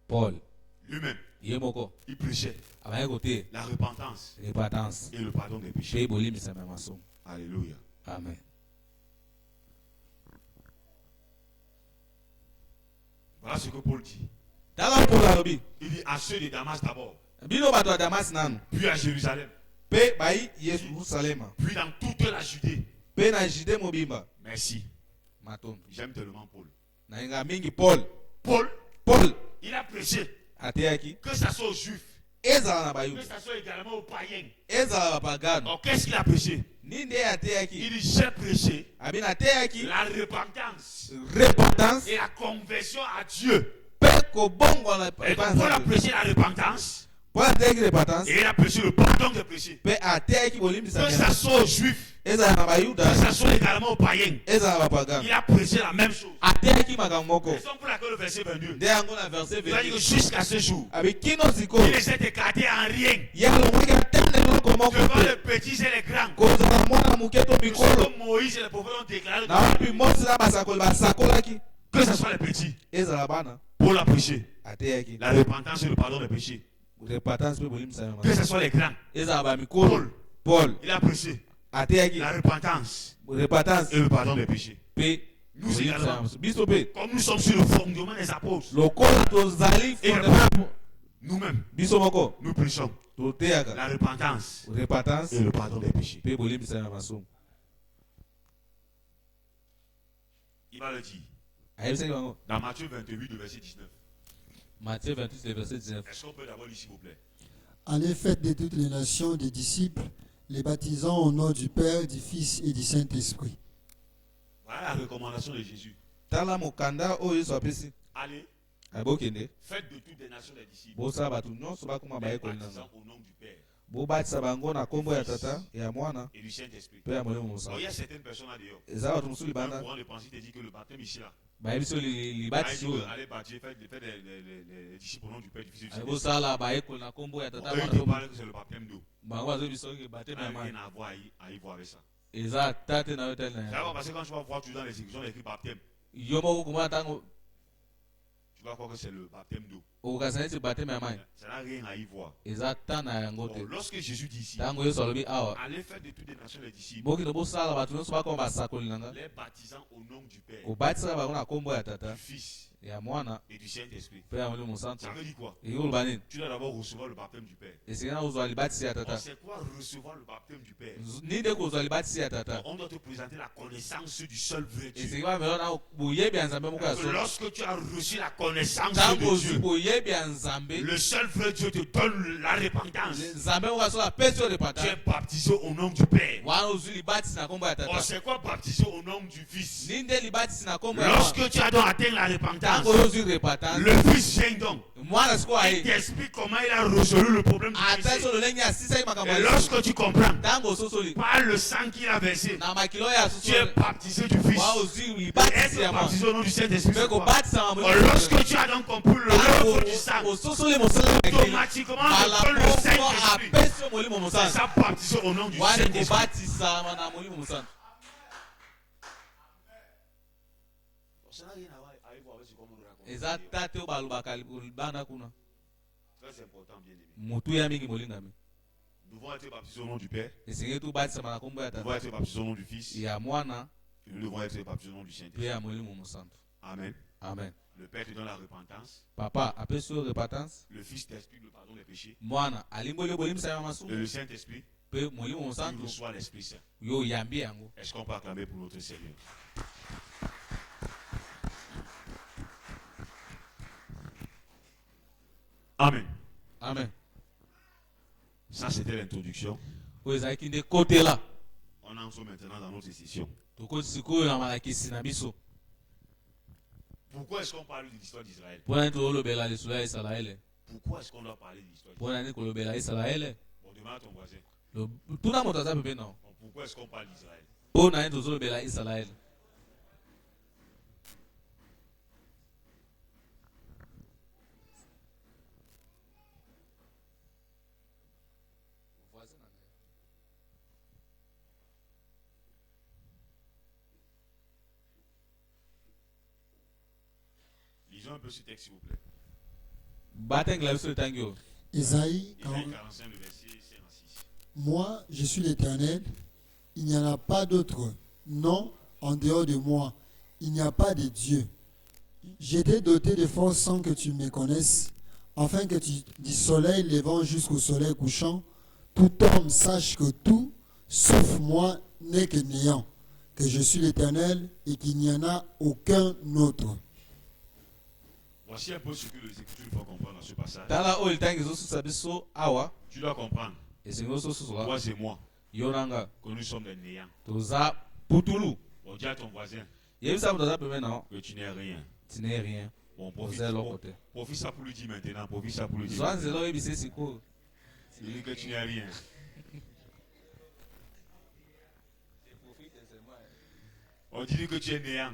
Paul Lui-même, ye moko il prêchait abaye kote la repentance repentance et le pardon des péchés. mpe bolimbisama ya masumu. Alléluia. Amen. Voilà ce que Paul dit. Tala Paul alobi Il dit à ceux de Damas d'abord, bino bato ya Damasi nanu puis à Jérusalem, mpe bayi Yerusalema puis dans toute la Judée. mpe na Jude mobimba Merci. matondo. J'aime tellement Paul. Nalinga mingi Paul Paul, il a prêché, ateyaki que ce soit aux Juifs, ezala na que bayuda ce soit également aux païens. ezala bapagano. Alors qu'est-ce qu'il a prêché? Nini nde Il ateyaki dit j'ai prêché abi nateyaki la repentance repentance et la conversion à Dieu. mpe kobongwana Et donc Paul a prêché la repentance Paul ateyaki repentance et il a prêché le pardon des péchés. mpe ateyaki Que bolimbisama ce soit aux Juifs, ezala na que bayuda ce soit également aux païens. ezala bapagano. Il a prêché la même chose. Ateyaki makambo moko Raison pour laquelle le verset 22, nde yango na verset il a dit que 20 jusqu'à ce jour, abi kino il sikoyo ne s'est écarté en rien ye alongwaki atende eloko moko devant te les petits et les grands. kozala mwana moke to Ce mikolo que Moïse et les prophètes ont déclaré, na wapi mosi na basakoli basakolaki que ce soit les petits. ezala bana Paul a prêché ateyaki la repentance et le pardon des péchés. repentance mpe bolimbisama Que ce soit les grands. ezala bamikolo. Paul Il a prêché ateyaki la repentance repentance et le pardon des péchés. mpe Nous également, comme nous sommes sur le fondement des apôtres, et nous-mêmes, nous prêchons la repentance et le pardon des péchés. Il va le dire dans Matthieu 28, le verset 19. Matthieu 28, le verset 19. Est-ce qu'on peut d'abord lire, s'il vous plaît? Allez, faites de toutes les nations des disciples, les baptisant au nom du Père, du Fils et du Saint-Esprit. Voilà la recommandation de Jésus. Tala mokanda oyo so apesi. Allez, faites de toutes les nations des disciples, bosa batu nyonso bakoma baye les kolina. baptisant au nom du Père Bobatisa bango na kombo ya tata ya mwana et du Saint-Esprit. pe ya molimo Oh, musa. il y a certaines personnes là dehors. Eza batu musu Un libanda courant de pensée te dit que le baptême ici là, baye biso libatisi oyo. allez baptiser, faites les disciples au nom du Père, du Fils et du Aye Saint-Esprit. bosala baye kolina kombo ya tata Eux, mwana ils pe parlent que c'est le baptême d'eau. bango bazo biso ke bateme Ça ya n'a mai. rien à voir à y voir avec ça. Eza tate na yo tel Ça na. va parce que quand tu vas voir, tu dans les écritures, écrit baptême, Yo moko kuma tango tu vas croire que c'est le baptême d'eau. okasana ti bateme ya mai. Ça n'a rien à y voir. Eza tana yango te. Bon, lorsque Jésus dit ici, Tango yesu alobi awa. allez faire de toutes les nations les disciples, Bokino bosala batu nyonso bakoma basakoli nanga. les baptisant au nom du Père, Kobatisaka bango na kombo ya tata du Fils ya mwana et du Saint-Esprit. pe ya molimo musantu. Ça veut dire quoi? Eyoloba nini? Tu dois d'abord recevoir le baptême du Père. Esengeli na kozwa libatisi ya On tata. sait quoi recevoir le baptême du Père? Nini nde kozwa libatisi ya tata? On doit te présenter la connaissance du seul vrai Dieu. Esengeli bamela na boyebi ya nzambe moko ya Que solo. lorsque tu as reçu la connaissance Ntango de ozwi Dieu, boyebi ya nzambe, le seul vrai Dieu te donne la repentance. nzambe moko ya solo apesi yo Tu es repentance. baptisé au nom du Père. Wana ozwi libatisi na kombo ya On tata. sait quoi baptisé au nom du Fils? Nini nde libatisi na kombo ya mwana? Lorsque tu as donc atteint la repentance, Ntango ozwi repentance, le Fils vient donc. mwana sikoyo Il aye. t'explique comment il a résolu le problème du Atali péché. so lolenge asisaki makambo Et ya liso. lorsque tu comprends, Ntango ososoli par le sang qu'il a versé, na makilo ya tu es sosoli, baptisé du Fils. wa ozwi Et libatisi ya être mwana. baptisé au nom du Saint-Esprit. Mpe c'est quoi? kobatisa Oh, makambo ya lorsque tu as donc compris l'œuvre du sang, ososoli mosala ya makili, automatiquement mbala on donne le moko Saint-Esprit. apesi yo molimo C'est mosantu. ça baptisé au nom du Wana Saint-Esprit. kobatisama na molimo mosantu. Ça n'a rien à voir avec ce qu'on nous raconte. Eza tate oyo balobaka libanda kuna. Très important, bien aimé. Motu ya mingi molingami. Nous devons être baptisés au nom du Père. Esengeli tobatisama na kombo ya Nous devons tata être baptisés au nom du Fils. ya mwana Et nous devons être baptisés au nom du pe Saint-Esprit. ya molimo mosantu. Amen. Amen. Le Père te donne la repentance. Papa apesi yo repentance, Le Fils t'explique le pardon des péchés. mwana alimboli yo bolimbisa ya Et masumu, le Saint-Esprit, pe molimo tu mosantu reçois l'Esprit Saint. yo yambi yango. Est-ce qu'on peut acclamer pour notre Seigneur? Amen. Amen. Ça, c'était l'introduction. Oyo ezalaki nde kotela. On en est maintenant dans notre session. Tokoti sikoyo na malakisi na biso. Pourquoi est-ce qu'on parle de l'histoire d'Israël? Mpona nini tolobela lisolo ya Isalaele? Pourquoi est-ce qu'on doit parler de l'histoire d'Israël? Mpona nini kolobela Isalaele? Bon, demande à ton voisin. Tuna moto aza pepe nao. Bon, pourquoi est-ce qu'on parle d'Israël? Mpona nini tozolobela Isalaele? Lisons un peu ce texte, s'il vous plaît. Batengela biso etangi oyo. Isaïe Isaïe 40. 45, le verset 5 à 6. Moi, je suis l'Éternel, il n'y en a pas d'autre. Non, en dehors de moi, il n'y a pas de Dieu. J'ai été doté de force sans que tu me connaisses, afin que du soleil levant jusqu'au soleil couchant, tout homme sache que tout, sauf moi, n'est que néant, que je suis l'Éternel et qu'il n'y en a aucun autre. Voici un peu ce que les Écritures font comprendre dans ce passage. Tala oyo etangi ezosusa biso awa, Tu dois comprendre, esengi ososusa toi et moi, yo nanga que nous sommes des néants. toza putulu. On dit à ton voisin Yebisa moto aza pembeni nao, que tu n'es rien. tu n'es rien. Bon, Oza eloko te. profite ça pour lui dire maintenant. Profite ça pour lui dire. Zwa nzela oyebisa sikoyo. Il dit que tu n'es rien. On dit que tu es néant.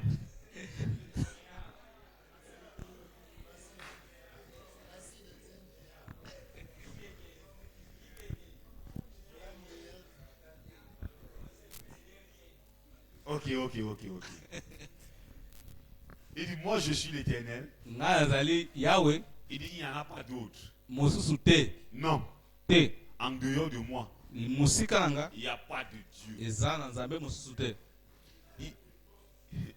Ok. Il dit, moi je suis l'Éternel. Nga nazali Yahweh, Il dit, il n'y en a pas d'autre. mosusu te, Non, te. en dehors de moi, Musika nanga il n'y a pas de Dieu. eza na nzambe mosusu te.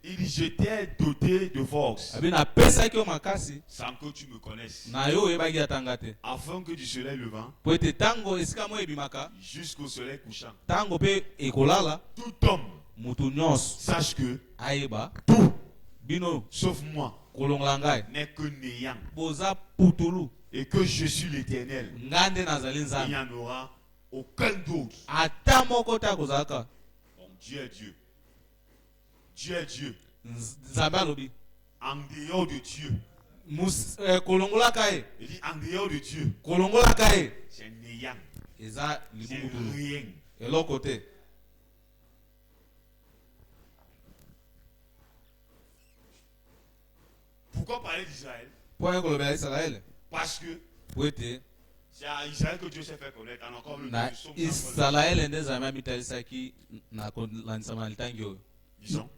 Il dit, je t'ai doté de force Abi na pesa ki o makasi sans que tu me connaisses, na yo oyebaki atanga te. afin que du soleil levant Po ete tango esika mo ebimaka jusqu'au soleil couchant, tango pe ekolala tout homme mutu nyonso sache que ayeba tout, bino sauf moi, kolongola ngai n'est que néant, boza putulu et que je suis l'Éternel. ngai nde nazali Il n'y nzambe en aura aucun d'autre. ata moko te akozalaka. Donc Dieu est Dieu. Dieu est Dieu. Nzambe alobi En dehors de Dieu, kolongolaka ye il dit en dehors de Dieu, kolongolaka ye c'est néant, eza c'est libungutulu rien. eloko te. Pourquoi parler d'Israël? Po ye kolobela Israele Parce que po ete c'est à Israël que Dieu s'est fait connaître. En encore le na Israele nde Nzambe amitalisaki na kolandisama na litangi oyo. disons.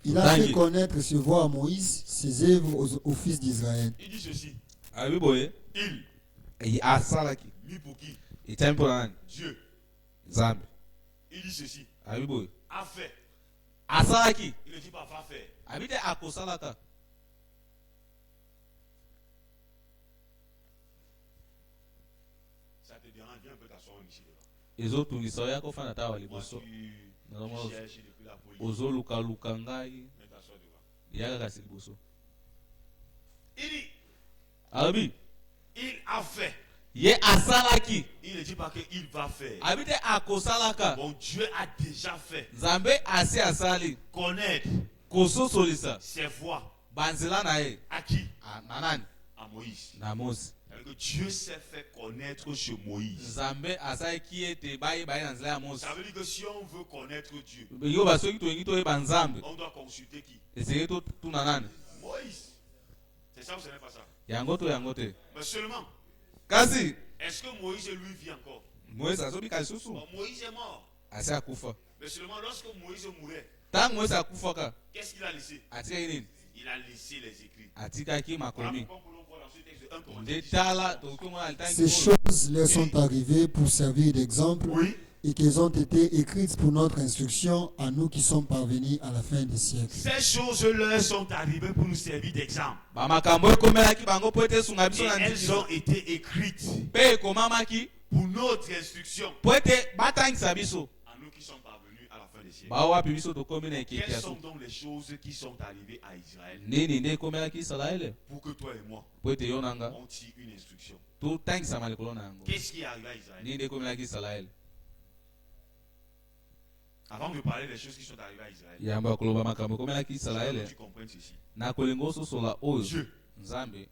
Il a fait connaître ses voies à Moïse, ses œuvres aux fils d'Israël. Il dit ceci. Abi boye Il, asalaki mis pour qui? etali mpo na nani? Dieu. Nzambe. Il dit ceci. Abi boye A fait. asalaki Il ne dit pas va faire. abi te akosalaka. Ça te dérange, viens un peu t'asseoir ici devant. ezotungisa oyo akofanda ta wa Moi, liboso tu cherches depuis la police. ozolukaluka ngai Viens t'asseoir devant. yaka kasi liboso. Il dit, Abi il a fait. ye asalaki Il ne dit pas qu'il va faire. abi te akosalaka. Bon, Dieu a déjà fait. Nzambe asi asali Connaître kososolisa ses voies. banzela na ye À qui? na nani? À Moïse. Na Mose. C'est-à-dire que Dieu s'est fait connaître chez Moïse. Nzambe asalaki ete bayeba ye na nzela ya Mose. Ça veut dire que si on veut connaître Dieu, yo basoki tolingi toyeba Nzambe on doit consulter qui? esengeli totuna nani? Moïse. C'est ça ou ce n'est pas ça? Yango to yango te. Mais seulement, Kasi est-ce que Moïse lui vit encore? Moïse azobika lisusu Bon, Moïse est mort. asi akufa. Mais seulement lorsque Moïse mourait, Ntango Moïse akufaka qu'est-ce qu'il a laissé? atikaki nini? Il a laissé les écrits. Atikaki Voilà makomi. pourquoi nous voit dans ce texte de 1 Corinthiens nde 10. tala tokoki komona litangi Ces oyo. choses leur sont arrivées pour servir d'exemple Oui. et qu'elles ont été écrites pour notre instruction à nous qui sommes parvenus à la fin des siècles. Ces choses leur sont arrivées pour nous servir d'exemple. bamakambo ekomelaki bango mpo ete esunga Et biso na elles ndimi ont été écrites mpe ekomamaki pour notre instruction mpo ete batangisa biso à nous qui sommes parvenus à la fin des siècles. bao wapi biso tokomi na ekeke Quelles ya sont suka. donc les choses qui sont arrivées à Israël nini nde ekomelaki Israele pour que toi et moi, mpo ete yo na nga on tire une instruction? totangisama likolo na yango? Qu'est-ce qui est arrivé à Israël? nini nde ekomelaki Israele? Avant de parler des choses qui sont arrivées à Israël, yambo ya koloba makambo ekomelaki je veux Israele que tu comprennes ceci. na kolinga ososola oyo Dieu nzambe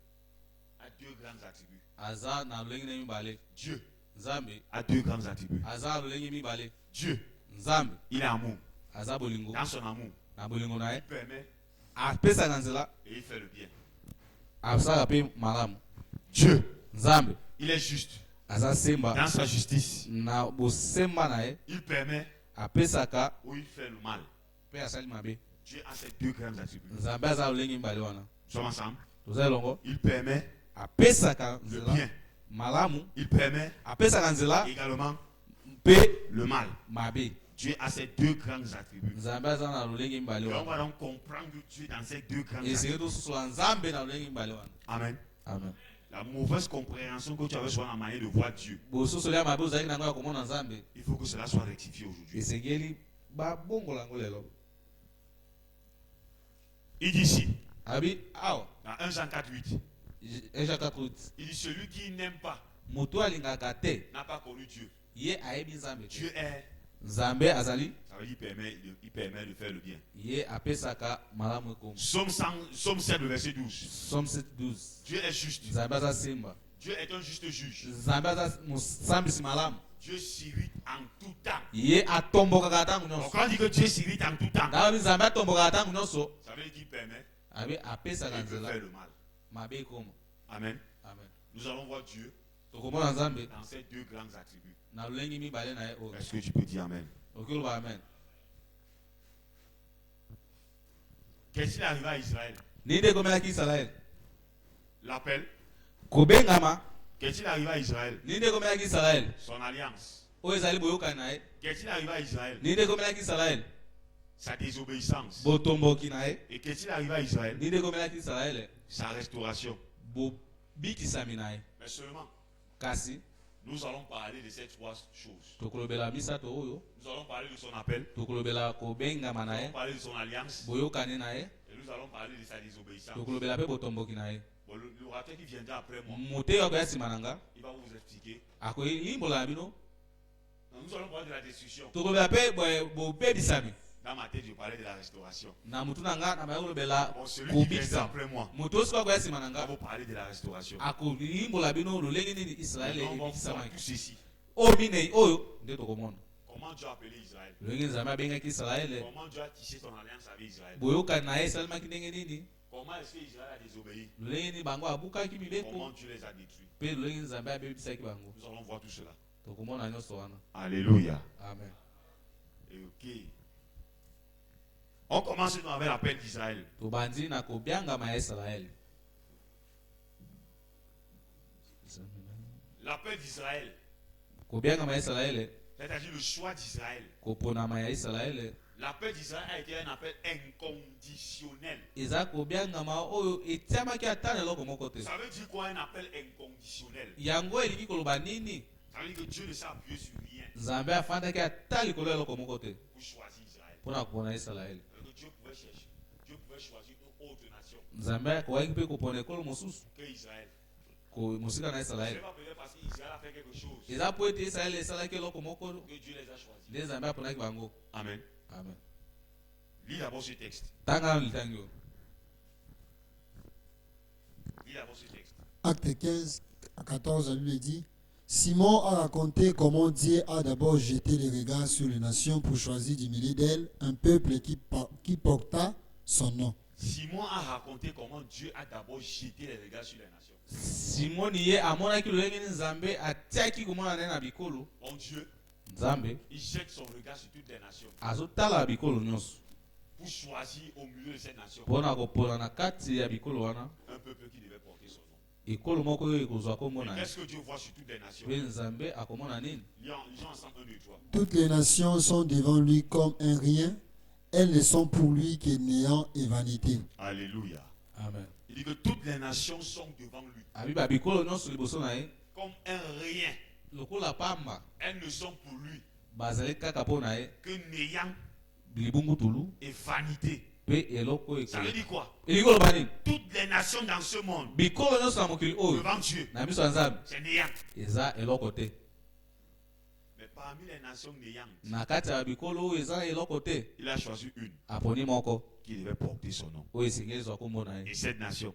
a deux grands attributs. aza na lolenge na mibale. Dieu Nzambe a deux grands attributs. aza na lolenge mibale. Dieu, Nzambe il est amour. aza bolingo. Dans son amour, Na bolingo na il ye permet apesaka nzela et il fait le bien. asalaka mpe malamu. Dieu, Nzambe il est juste. aza semba Dans sa justice, na bosemba na ye il permet apesaka ou il fait le mal. mpe asali mabe. Dieu a ces deux grands attributs. Nzambe aza na lolenge mibale wana. Nous sommes ensemble. Toza elongo Il permet apesaka le nzela bien. malamu, Il permet apesaka nzela également mpe le mal. mabe. Dieu a ces deux grands attributs. Nzambe aza na lolenge mibale Et on wana. va donc comprendre Dieu dans ces deux grands esengeli attributs. tososola nzambe na lolenge mibale wana. Amen. Amen. La mauvaise compréhension que tu avais sur la manière de voir Dieu, bososoli ya mabe ozalaki nango ya komona nzambe il faut que cela soit rectifié aujourd'hui. esengeli babongola yango lelo. Il dit ici, abi awa dans 1 Jean 4:8, Eja 4:8 il dit celui qui n'aime pas moto alingaka te n'a pas connu Dieu. ye ayebi nzambe te. Dieu est, nzambe azali ça veut dire il permet de faire le bien. ye apesaka malamu ekomi. Somme 7, le verset 12. Somme 7:12 Dieu est juste. nzambe aza semba. Dieu est un juste juge. nzambe aza mosambisi malamu. Dieu s'irrite en tout temps. ye atombokaka ntango Donc nyonso. quand on dit que Dieu s'irrite en tout temps, ntango nzambe atombokaka ntango nyonso ça veut dire qu'il permet abi et apesaka il peut nzela faire le mal. mabe ekoma. Amen. Amen. Nous allons voir Dieu tokomona nzambe dans ces deux grands attributs. na lolenge mibale na ye oyo. Est-ce que tu peux dire Amen? okoloba amen. Qu'est-ce qui est arrivé à Israël? nini nde ekomelaki Israele? L'appel. kobengama. Qu'est-ce qui est arrivé à Israël? nini nde ekomelaki Israele? Son alliance. oyo ezali boyokani na ye. Qu'est-ce qui est arrivé à Israël? nini nde ekomelaki Israele? sa désobéissance. Et Et qu'est-il arrivé à Israël? Sa restauration. Mais seulement, nous allons parler de ces trois choses. Nous allons parler de son appel. Nous allons parler de son alliance. Et nous allons parler de sa désobéissance. Bon, l'orateur qui viendra après moi, il va vous expliquer. Nous allons parler de la destruction. Dans ma tête, je parlais de la restauration. Bon, celui qui viendra après moi, va vous parler de la restauration. Maintenant, on va voir tout ceci. Comment Dieu a appelé Israël? Comment Dieu a tissé son alliance avec Israël? Comment est-ce que Israël a désobéi? Comment Dieu les a détruits? Nous allons voir tout cela. Alléluia. Amen. Et ok. On commence avec l'appel d'Israël. L'appel d'Israël, c'est-à-dire le choix d'Israël. L'appel d'Israël a été un appel inconditionnel. Ça veut dire quoi un appel inconditionnel? Ça veut dire que Dieu ne s'est appuyé sur rien pour choisir Israël. Dieu pouvait chercher, Dieu pouvait choisir une autre nation que Israël. Ce n'est pas peut-être parce qu'Israël a fait quelque chose que Dieu les a choisis. Amen. Amen. Lis d'abord ce texte. Acte 15, 14, lui dit, Simon a raconté comment Dieu a d'abord jeté les regards sur les nations pour choisir du milieu d'elles un peuple qui porta son nom. Simon a raconté comment Dieu a d'abord jeté les regards sur les nations. Simon y est Mon Dieu, il jette son regard sur toutes les nations pour choisir au milieu de ces nations un peuple qui devait porter son nom. Mais qu'est-ce que Dieu voit sur toutes les nations? Lisons ensemble 1, 2, 3. Toutes les nations sont devant lui comme un rien. Elles ne sont pour lui que néant et vanité. Alléluia. Amen. Il dit que toutes les nations sont devant lui comme un rien. Elles ne sont pour lui que néant et vanité. Ça veut dire quoi? Toutes les nations dans ce monde devant Dieu, c'est néant. Mais parmi les nations néantes, il a choisi une qui devait porter son nom. Et cette nation,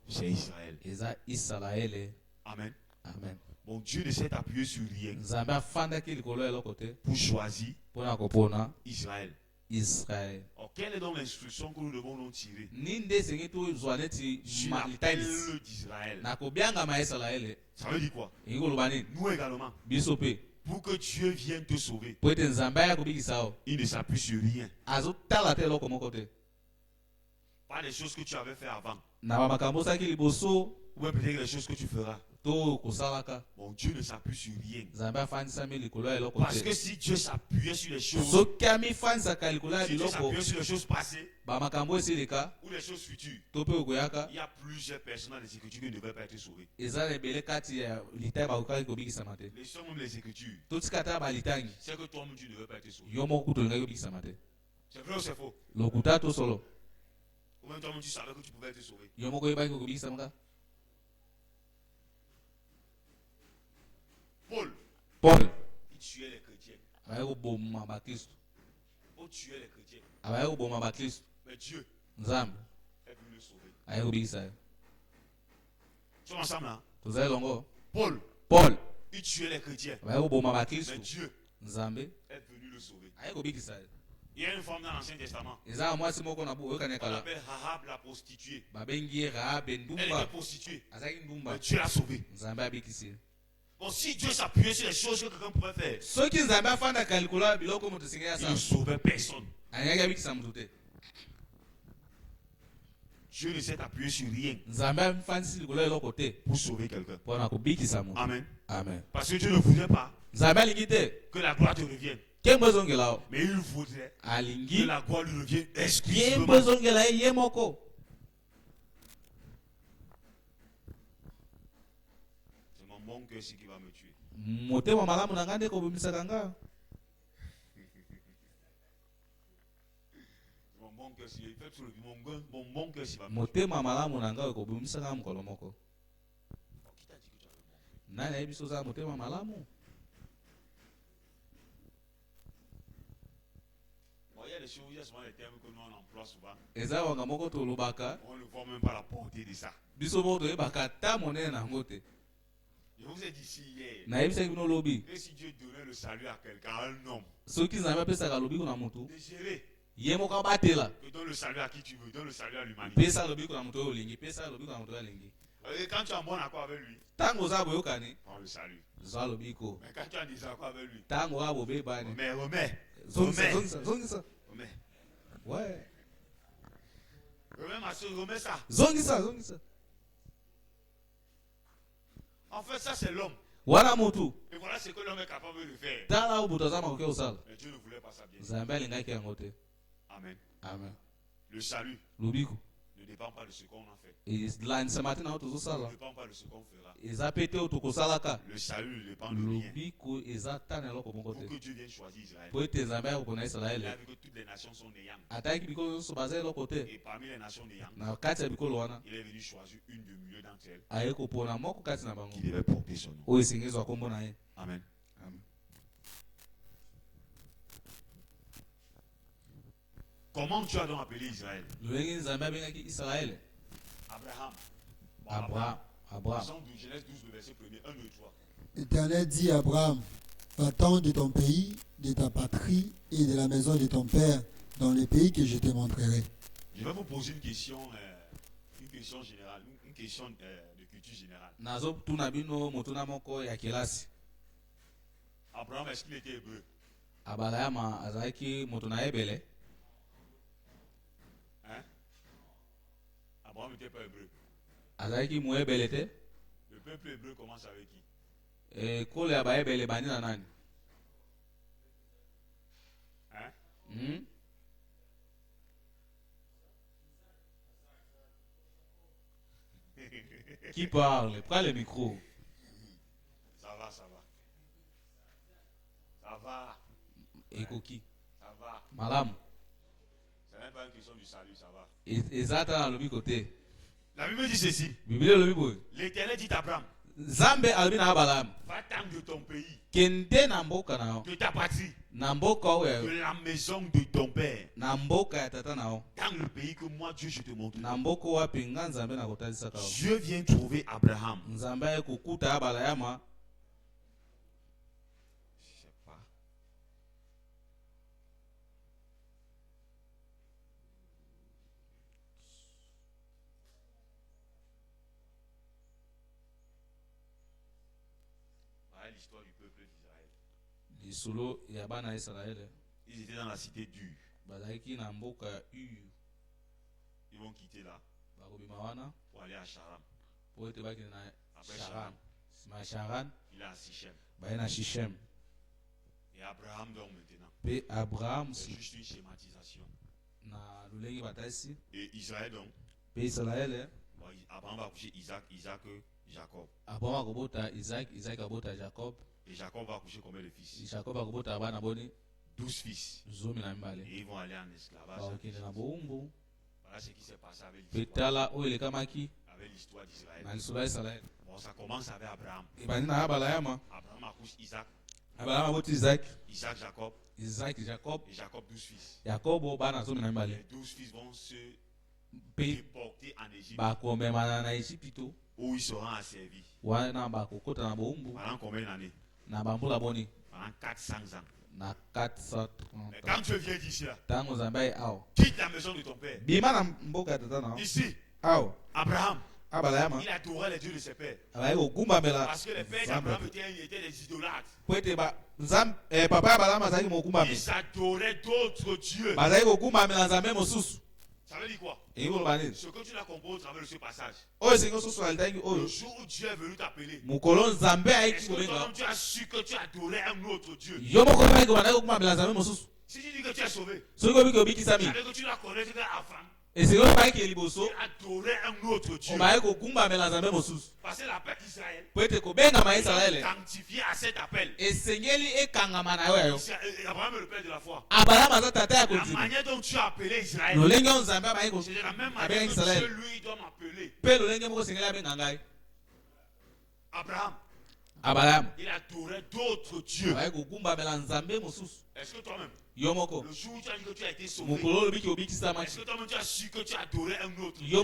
c'est Israël. Amen. Amen. Bon, Dieu ne s'est appuyé sur rien pour choisir Israël. Alors, quelle est donc l'instruction que nous devons nous tirer sur l'appel d'Israël? Ça veut dire quoi? Nous également, pour que Dieu vienne te sauver, il ne s'appuie sur rien. Pas les choses que tu avais fait avant, ou peut-être les choses que tu feras. Bon, Dieu ne s'appuie sur rien. Parce que si Dieu s'appuyait sur les choses, si Dieu s'appuyait sur les choses passées ou les choses futures, il y a plusieurs personnes dans les Écritures qui ne devraient pas être sauvées. Les sommes même les Écritures, c'est que toi-même tu ne devrais pas être sauvé. C'est vrai ou c'est faux? Ou même toi-même tu savais que tu pouvais être sauvé. Paul, il tuait les chrétiens. Il tuait les chrétiens. Mais Dieu est venu le sauver. Nous sommes ensemble là. Paul, il tuait les chrétiens. Mais Dieu est venu le sauver. Il y a une femme dans l'Ancien Testament. On l'appelle Rahab la prostituée. Elle était prostituée. Mais Dieu l'a sauvée. Bon, si Dieu s'appuyait sur les choses que quelqu'un pouvait faire, il ne sauvait personne. Dieu ne s'est appuyé sur rien pour sauver quelqu'un. Amen. Amen. Parce que Dieu ne voulait pas que la gloire te revienne. Mais il faudrait que alingi la gloire lui revienne ye exclusivement. mbozongela ye moko. C'est mon bon cœur qui va me tuer. Motema malamu na ngande ko bimisaka nga. Mon bon cœur, il fait tout le mon bon cœur, il va me tuer. Motema malamu na nga ko bimisaka mukolo moko. Qui t'a dit que tu avais le bon cœur? Nani ayebiso za motema malamu? Bon, il y a des choses, il y a souvent des termes que nous on emploie souvent. Eza wanga moko to lobaka. On ne voit même pas la portée de ça. Biso moto yebaka ta monene na ngote. Je vous ai dit ici hier. Na yebisa bino lobi. Et si Dieu donnait le salut à quelqu'un, à un homme, Soki nzambe apesaka lobi kuna mutu. de gérer, Ye moko abatela. que donne le salut à qui tu veux, donne le salut à l'humanité. Pesa lobi kuna mutu olingi, pesa lobi kuna mutu alingi. Et quand tu es en bon accord avec lui, Tango za boyokani, prends le salut. za lobi ko. Mais quand tu es en désaccord avec lui, Tango abo bebani. remets. Zongisa. Remets. Ouais. Remets ma soeur, remets ça. Zongisa. En fait, ça c'est l'homme. Wana mutu. Et voilà ce que l'homme est capable de faire. Tala ubutazama kwa usala. Mais Dieu ne voulait pas ça bien. Zambe alingaki yangote. Amen. Amen. Le salut Lobiko. ne dépend pas de ce qu'on a fait. La nsemati na utuzo Ne sala. dépend pas de ce qu'on fera. Eza pete utukosalaka. Le salut ne dépend de rien. Lobiko eza tana loko Pour mongote. que Dieu vienne choisir Israël. Po ete Zambe akona Il a Israele. vu que toutes les nations sont néantes. Ataki bikolo so baza loko te. Et parmi les nations néantes, Na kati ya bikolo wana. il est venu choisir une de milieu d'entre elles Aye kopona moko kati na bango. qui devait porter son nom. Oyo esengezwa kombo na ye. Amen. Amen. Comment tu as donc appelé Israël? Lolenge Nzambe abengaki Israele. Abraham. Bon, Abraham. Exemple de Genèse 12, le verset 1er, 1, 2, 3. L'Éternel dit à Abraham, va-t'en de ton pays, de ta patrie et de la maison de ton père, dans le pays que je te montrerai. Je vais vous poser une question générale, une question de culture générale. Nazo tuna bino motuna moko ya kelasi. Abraham, est-ce qu'il était hébreu? Abalama azaki motuna ebele. Hein? Abraham n'était pas hébreu. Azaki mu ebele te. Le peuple hébreu commence avec qui? Kole ya ba ebele bani na nani? Hein? Qui parle? Prends le micro. Ça va. Ça va. Ekoki. Ça va. Malam. Ce n'est pas une question du salut, ça va. Ezata na lobi kote. La Bible dit ceci. Bible lobi boy. L'Éternel dit à Abraham, Zambe alobi na Abraham. va-t'en de ton pays, Kende na mboka na yo. de ta patrie, Na mboka oyo. de la maison de ton père, Na mboka ya tata na yo. dans le pays que moi Dieu je te montre. Na mboka wapi nga Nzambe na kotalisaka yo. Dieu vient trouver Abraham. Nzambe aye kokuta Abalama. Je sais pas. Voilà l'histoire du peuple d'Israël. Lisolo ya bana Israele. Ils étaient dans la cité d'Ur. Bazalaki na mboka ya Ur. Ils vont quitter là Bakobima wana. pour aller à Charam. Po ete baki na Après Charan. Charan, Sima Charan. il est à Sichem. Baye na Shichem. Et Abraham donc maintenant. Pe Abraham C'est juste une schématisation. na lulenge batasi. Et Israël donc, Pe Israele. bon, Abraham va coucher Isaac, Jacob. Abraham akobota Isaac, Isaac akobota Jacob. Et Jacob va coucher combien de fils? Jacob akobota bana boni 12 fils. zomi na mibale. Et ils vont aller en esclavage. Bakokende na boumbu. Voilà ce qui s'est passé avec Pe l'histoire tala oyo elekamaki d'Israël. na lisolo ya Israele. Bon, ça commence avec Abraham. Ebandi na Abalama. Abraham accouche Isaac, Abalama aboti Isaac. Isaac, Jacob, Isaac, Jacob. et Jacob 12 fils. Yakobo bana zomi na mibale. Les 12 fils vont se Pe déporter en Égypte bakomemana na Ejipito. où ils seront asservis. Wana bakokota na boumbu. Pendant combien d'années? Na bambula boni. Pendant 400 ans. Na 430 Mais quand ans. tu viens d'ici là, Tango Nzambe awo. quitte la maison de ton père. Bima na mboka ya tata na. Ici, Awo. Abraham, Abalama. il adorait les dieux de ses pères. Abaye kogumbamela. Parce que les pères d'Abraham étaient des idolâtres. Po ete papa ya Abalama azalaki Ils mogumbamela. adoraient d'autres dieux. Bazalaki kogumbamela Nzambe mosusu. Ça veut dire quoi? Ce que tu l'as compris au travers de ce passage. Le jour où Dieu est venu t'appeler, est-ce que toi-même tu as su que tu adorais un autre Dieu? Si tu dis que tu es sauvé, ça veut dire que tu l'as connu avant. Et c'est comme ça qu'il est Tu adorais un autre Dieu. Parce que l'appel d'Israël est quantifié à cet appel. Abraham est le père de la foi. La manière dont tu as appelé Israël, c'est de la même manière que Dieu lui doit m'appeler. Abraham, il adorait d'autres dieux. Est-ce que toi-même, le jour où tu as dit que tu as été sauvé, est-ce que toi-même tu as su que tu adorais un autre Dieu?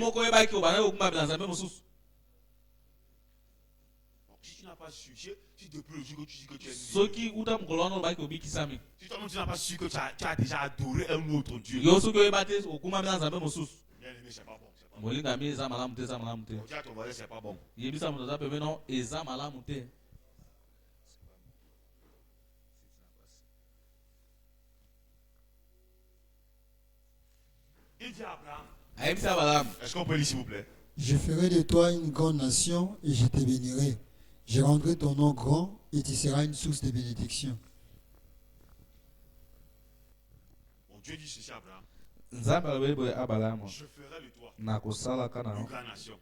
Si tu n'as pas su, si depuis le jour où tu dis que tu es sauvé, si toi-même tu n'as pas su que tu as déjà adoré un autre Dieu, bien aimé, c'est pas bon. On dit à ton voisin, c'est pas bon. Il dit à Abraham, est-ce qu'on peut lire s'il vous plaît? Je ferai de toi une grande nation et je te bénirai. Je rendrai ton nom grand et tu seras une source de bénédiction. Bon, Dieu dit ceci à Abraham. Je ferai de toi une grande nation.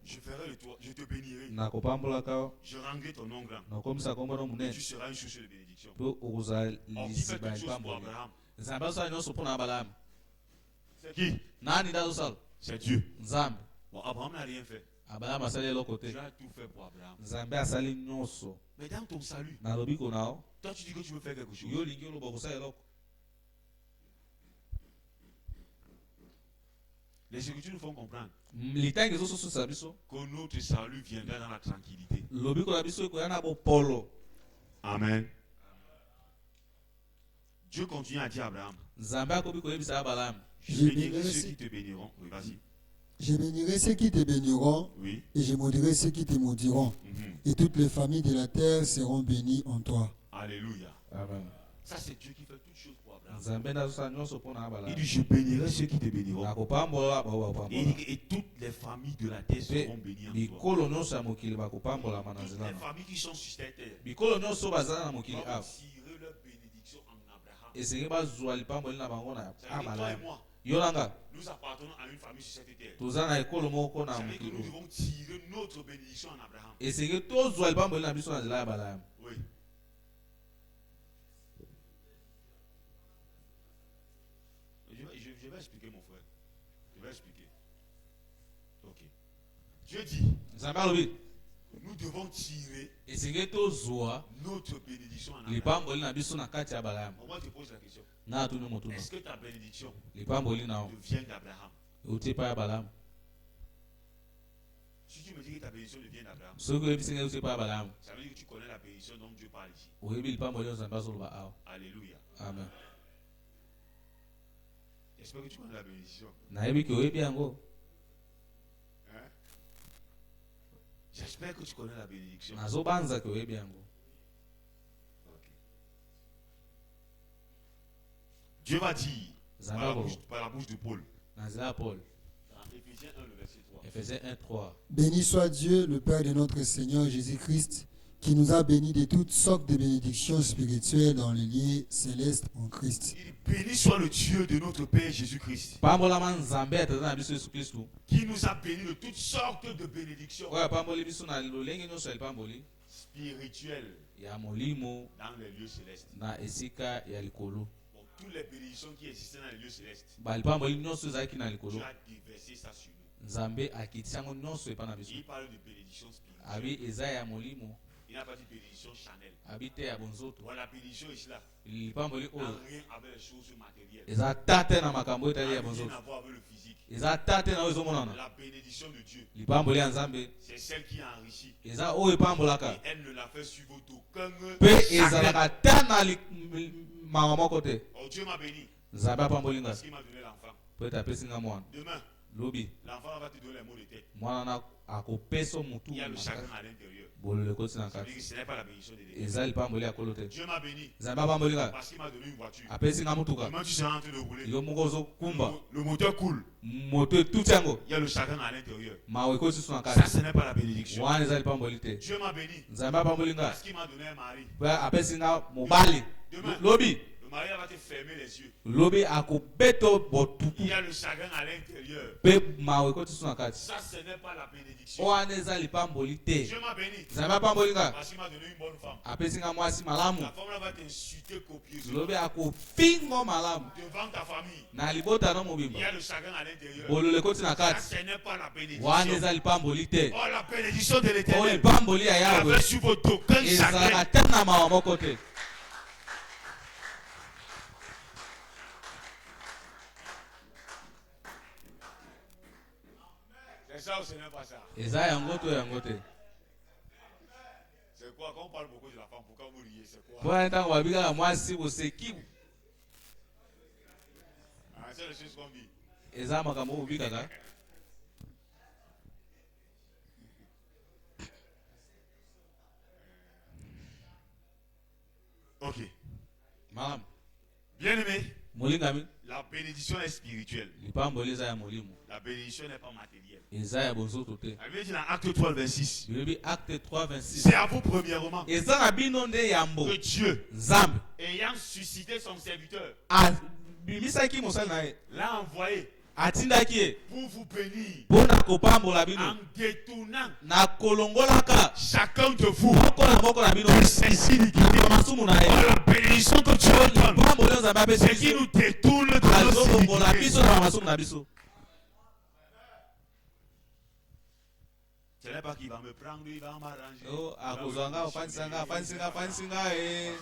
Je ferai de toi, je te bénirai. Je rendrai ton nom grand. Et tu seras une source de bénédiction. Or, qui fait toute chose pour Abraham? C'est qui? C'est Dieu. Bon, Abraham n'a rien fait. Dieu a tout fait pour Abraham. Mais dans ton salut, toi tu dis que tu veux faire quelque chose. Les Écritures nous font comprendre que notre salut viendra dans la tranquillité. Amen. Dieu continue à dire à Abraham, je bénirai ceux qui te béniront. Oui, vas-y. Je bénirai ceux qui te béniront, oui, et je maudirai ceux qui te maudiront. Et toutes les familles de la terre seront bénies en toi. Alléluia. Amen. Ça, c'est Dieu qui fait toutes choses pour Abraham. Il dit, je bénirai ceux qui te béniront. Et toutes les familles de la terre seront bénies en toi. Toutes les familles qui sont sur cette terre vont tirer leur bénédiction en Abraham. Toi et moi, nous appartenons à une famille sur cette terre. Ça veut dire que nous devons tirer notre bénédiction en Abraham. Oui. Je vais expliquer, mon frère. Je vais expliquer. Ok. Dieu dit, nous devons tirer notre bénédiction en Abraham. Moi, je te pose la question. Est-ce que ta bénédiction vient d'Abraham? Si tu me dis que ta bénédiction vient d'Abraham, ça veut dire que tu connais la bénédiction dont Dieu parle ici. Alléluia. Amen. J'espère que tu connais la bénédiction. Hein? J'espère que tu connais la bénédiction. Okay. Dieu va dire par la bouche de Paul. Dans Éphésiens 1, le verset 3. Éphésiens 1, 3. Béni soit Dieu, le Père de notre Seigneur Jésus-Christ, qui nous a bénis de toutes sortes de bénédictions spirituelles dans les lieux célestes en Christ. Béni soit le Dieu de notre Père Jésus-Christ, qui nous a bénis de toutes sortes de bénédictions spirituelles dans les lieux célestes. Bon, toutes les bénédictions qui existent dans les lieux célestes, Dieu a déversé ça sur nous. Il parle de bénédiction spirituelle. Il n'a pas dit bénédiction Chanel. Voilà, la bénédiction ici là n'a rien avec les choses matérielles. N'a rien à voir avec le physique. La bénédiction de Dieu, c'est celle qui enrichit. Et elle ne la fait suivre d'aucun. Oh, Dieu m'a béni parce qu'il m'a donné l'enfant. Demain, lobi l'enfant va te donner les mots de tête. mwana akopesa mutu Il y a le chagrin à l'intérieur. bolole koti na Ça veut kati dire que ce n'est pas la bénédiction de l'Éternel. eza lipamboli ya kolo te Dieu m'a béni nzambe apambolika parce qu'il m'a donné une voiture. apesi nga mutuka Comment tu seras en train de rouler? yo moko ozokumba Le moteur coule. moto etuti yango Il y a le chagrin à l'intérieur. mawa ekoti so na Ça, kati ce n'est pas la bénédiction. wana eza lipamboli te Dieu m'a béni nzambe apamboli nga parce qu'il m'a donné un mari. mpe apesi nga mobali Demain, lobi le mari va te fermer les yeux. lobi akobeta botuku Il y a le chagrin à l'intérieur. mpe mawa ekoti so na kati Ça, ce n'est pas la bénédiction. wana eza lipamboli te Dieu m'a béni nzambe apamboli nga parce qu'il m'a donné une bonne femme. apesi nga mwasi malamu La femme là va t'insulter copieusement lobi akofingo malamu devant ta famille. na libota no Il y mobimba a le chagrin à l'intérieur. bololo ekoti na Ça, kati ce n'est pas la bénédiction. wana eza lipamboli te Oh, la bénédiction de oyo l'Éternel. lipamboli ya yawe Avec sur votre aucun ezalaka chagrin. te na mawa moko te C'est ça ou ce n'est pas ça? eza yango to yango te C'est quoi? Quand on parle beaucoup de la femme, pourquoi vous riez? C'est quoi? mpona ntango babi kaka mwasi boseki Ah, c'est les choses qu'on dit. eza makambo oyo bobi kaka Ok. malamu Bien aimé, molingami la bénédiction est spirituelle. lipamboli eza ya molimo La bénédiction n'est pas matérielle. eza ya bozoto te La Bible dit dans Acte 3, 26. bilobi acte 3 C'est 26 à vous premièrement eza na bino nde yambo que Dieu, nzambe ayant suscité son serviteur, abimisaki mosali na ye l'a envoyé atindaki ye pour vous bénir mpo na kopambola bino en détournant na kolongolaka chacun de vous moko na moko na bino de ses iniquités. na masumu na ye Oh, la bénédiction que Dieu donne, lipamboli oyo nzambe apesi c'est qu'il biso nous détourne de nos azolongola iniquités. biso na masumu na biso Ce n'est pas qu'il va me prendre, il va m'arranger. o akozwa nga ofandisi nga e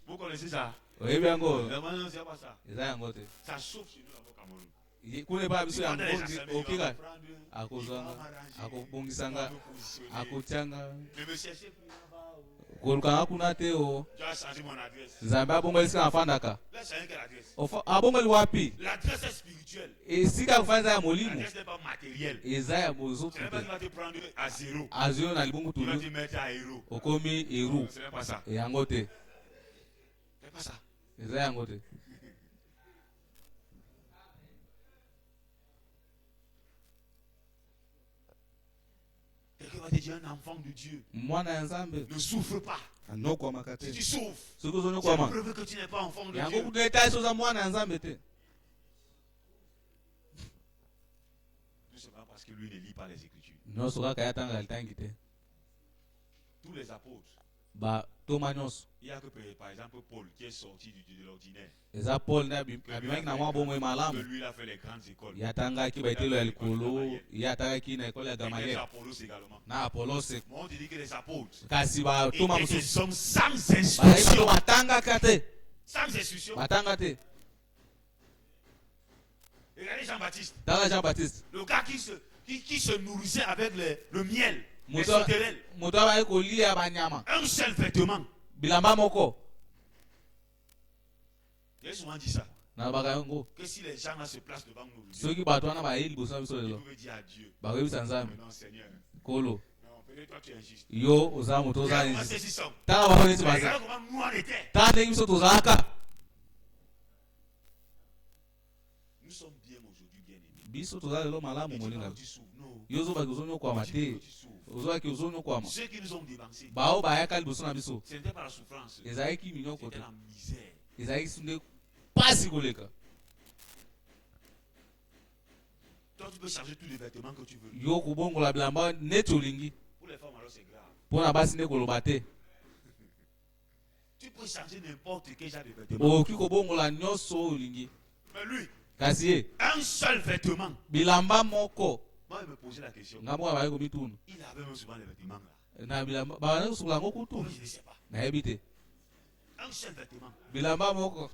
Vous connaissez ça? oyebi yango Non, non, c'est pas ça. eza yango te Ça chauffe chez nous au Cameroun. kuna epa biso ya Quand les gens mbongi s'aiment, il va okika me prendre, il va akozwa nga m'arranger, akobongisa il va nga me positionner. akotia nga Ne me cherchez plus là-bas. kolukanga kuna te o Tu as changé mon adresse. nzambe abongoli esika nafandaka Là, c'est quelle adresse? abongoli wapi L'adresse est spirituelle. esika ya kofanda eza ya molimo L'adresse n'est pas matérielle. eza ya bozoto Ce n'est pas te qu'il va te prendre à zéro. azwi yo na Il va libungutulu te mettre à héros. okomi eru Ce n'est pas ça. yango te Ce n'est pas ça. eza yango te Quelqu'un va te dire un enfant de Dieu mwana ya nzambe ne souffre pas. anokwamaka Si te tu souffres, soki c'est ozonyokwama preuve que tu n'es pas enfant de yango Dieu. kutu etali so oza mwana ya nzambe te Tout simplement parce que lui ne lit pas les Écritures. nyonso kaka ye atanga litangi te Tous les apôtres, batoma nyonso il n'y a que par exemple Paul qui est sorti de l'ordinaire. eza paul nde abimaki na mwa bomoi Que malamu lui, il a fait les grandes écoles. ye atangaki baetelo ya likolo ye atangaki na ekolo ya Et les gamaliel Apollos également. na apolose Mais on te dit que les apôtres kasi batoma étaient des mosusu hommes sans bazalaki instruction. batangaka te Sans instruction. batanga te Regardez Jean-Baptiste. tala jean baptiste Le gars qui se nourrissait avec le miel, les moto sauterelles. moto abaki kolia banyama Un seul vêtement. bilamba moko J'ai souvent dit ça. nalobaka yango Que si les gens là se placent devant nous, soki bato wana baye liboso na biso ils lelo peuvent dire à Dieu. bakoyebisa nzambe Non, Seigneur. kolo Non, peut-être toi tu es injuste. yo oza moto oza Regarde comment ceux-ci sont. tala bango neti baza Regarde comment nous on était. tala ndenge biso tozalaka Nous sommes bien aujourd'hui, bien aimés. biso toza lelo malamu Et tu molinga vois, tu souffres. Non. yo ozobaki ozonyokwama Tu vois te que tu souffres. ozobaki ozonyokwama Ceux qui nous ont dévancés, bao bayaka liboso na biso ce n'était pas la souffrance. ezalaki minyoko C'était te la misère. ezalaki sunde pasi koleka Toi, tu peux changer tous les vêtements que tu veux. yo kobongola bilamba neti olingi Pour les femmes, alors c'est grave. mpo na basi nde koloba te Tu peux changer n'importe quel genre de vêtements. okoki kobongola nyonso oyo olingi Mais lui, kasi ye un seul vêtement. bilamba moko Moi, il me posait la question. nga moko baye komituna Il avait même souvent les vêtements là. na bilamba babanda kosukola yango kutu Oh, je ne sais pas. nayebi te Un seul vêtement. bilamba moko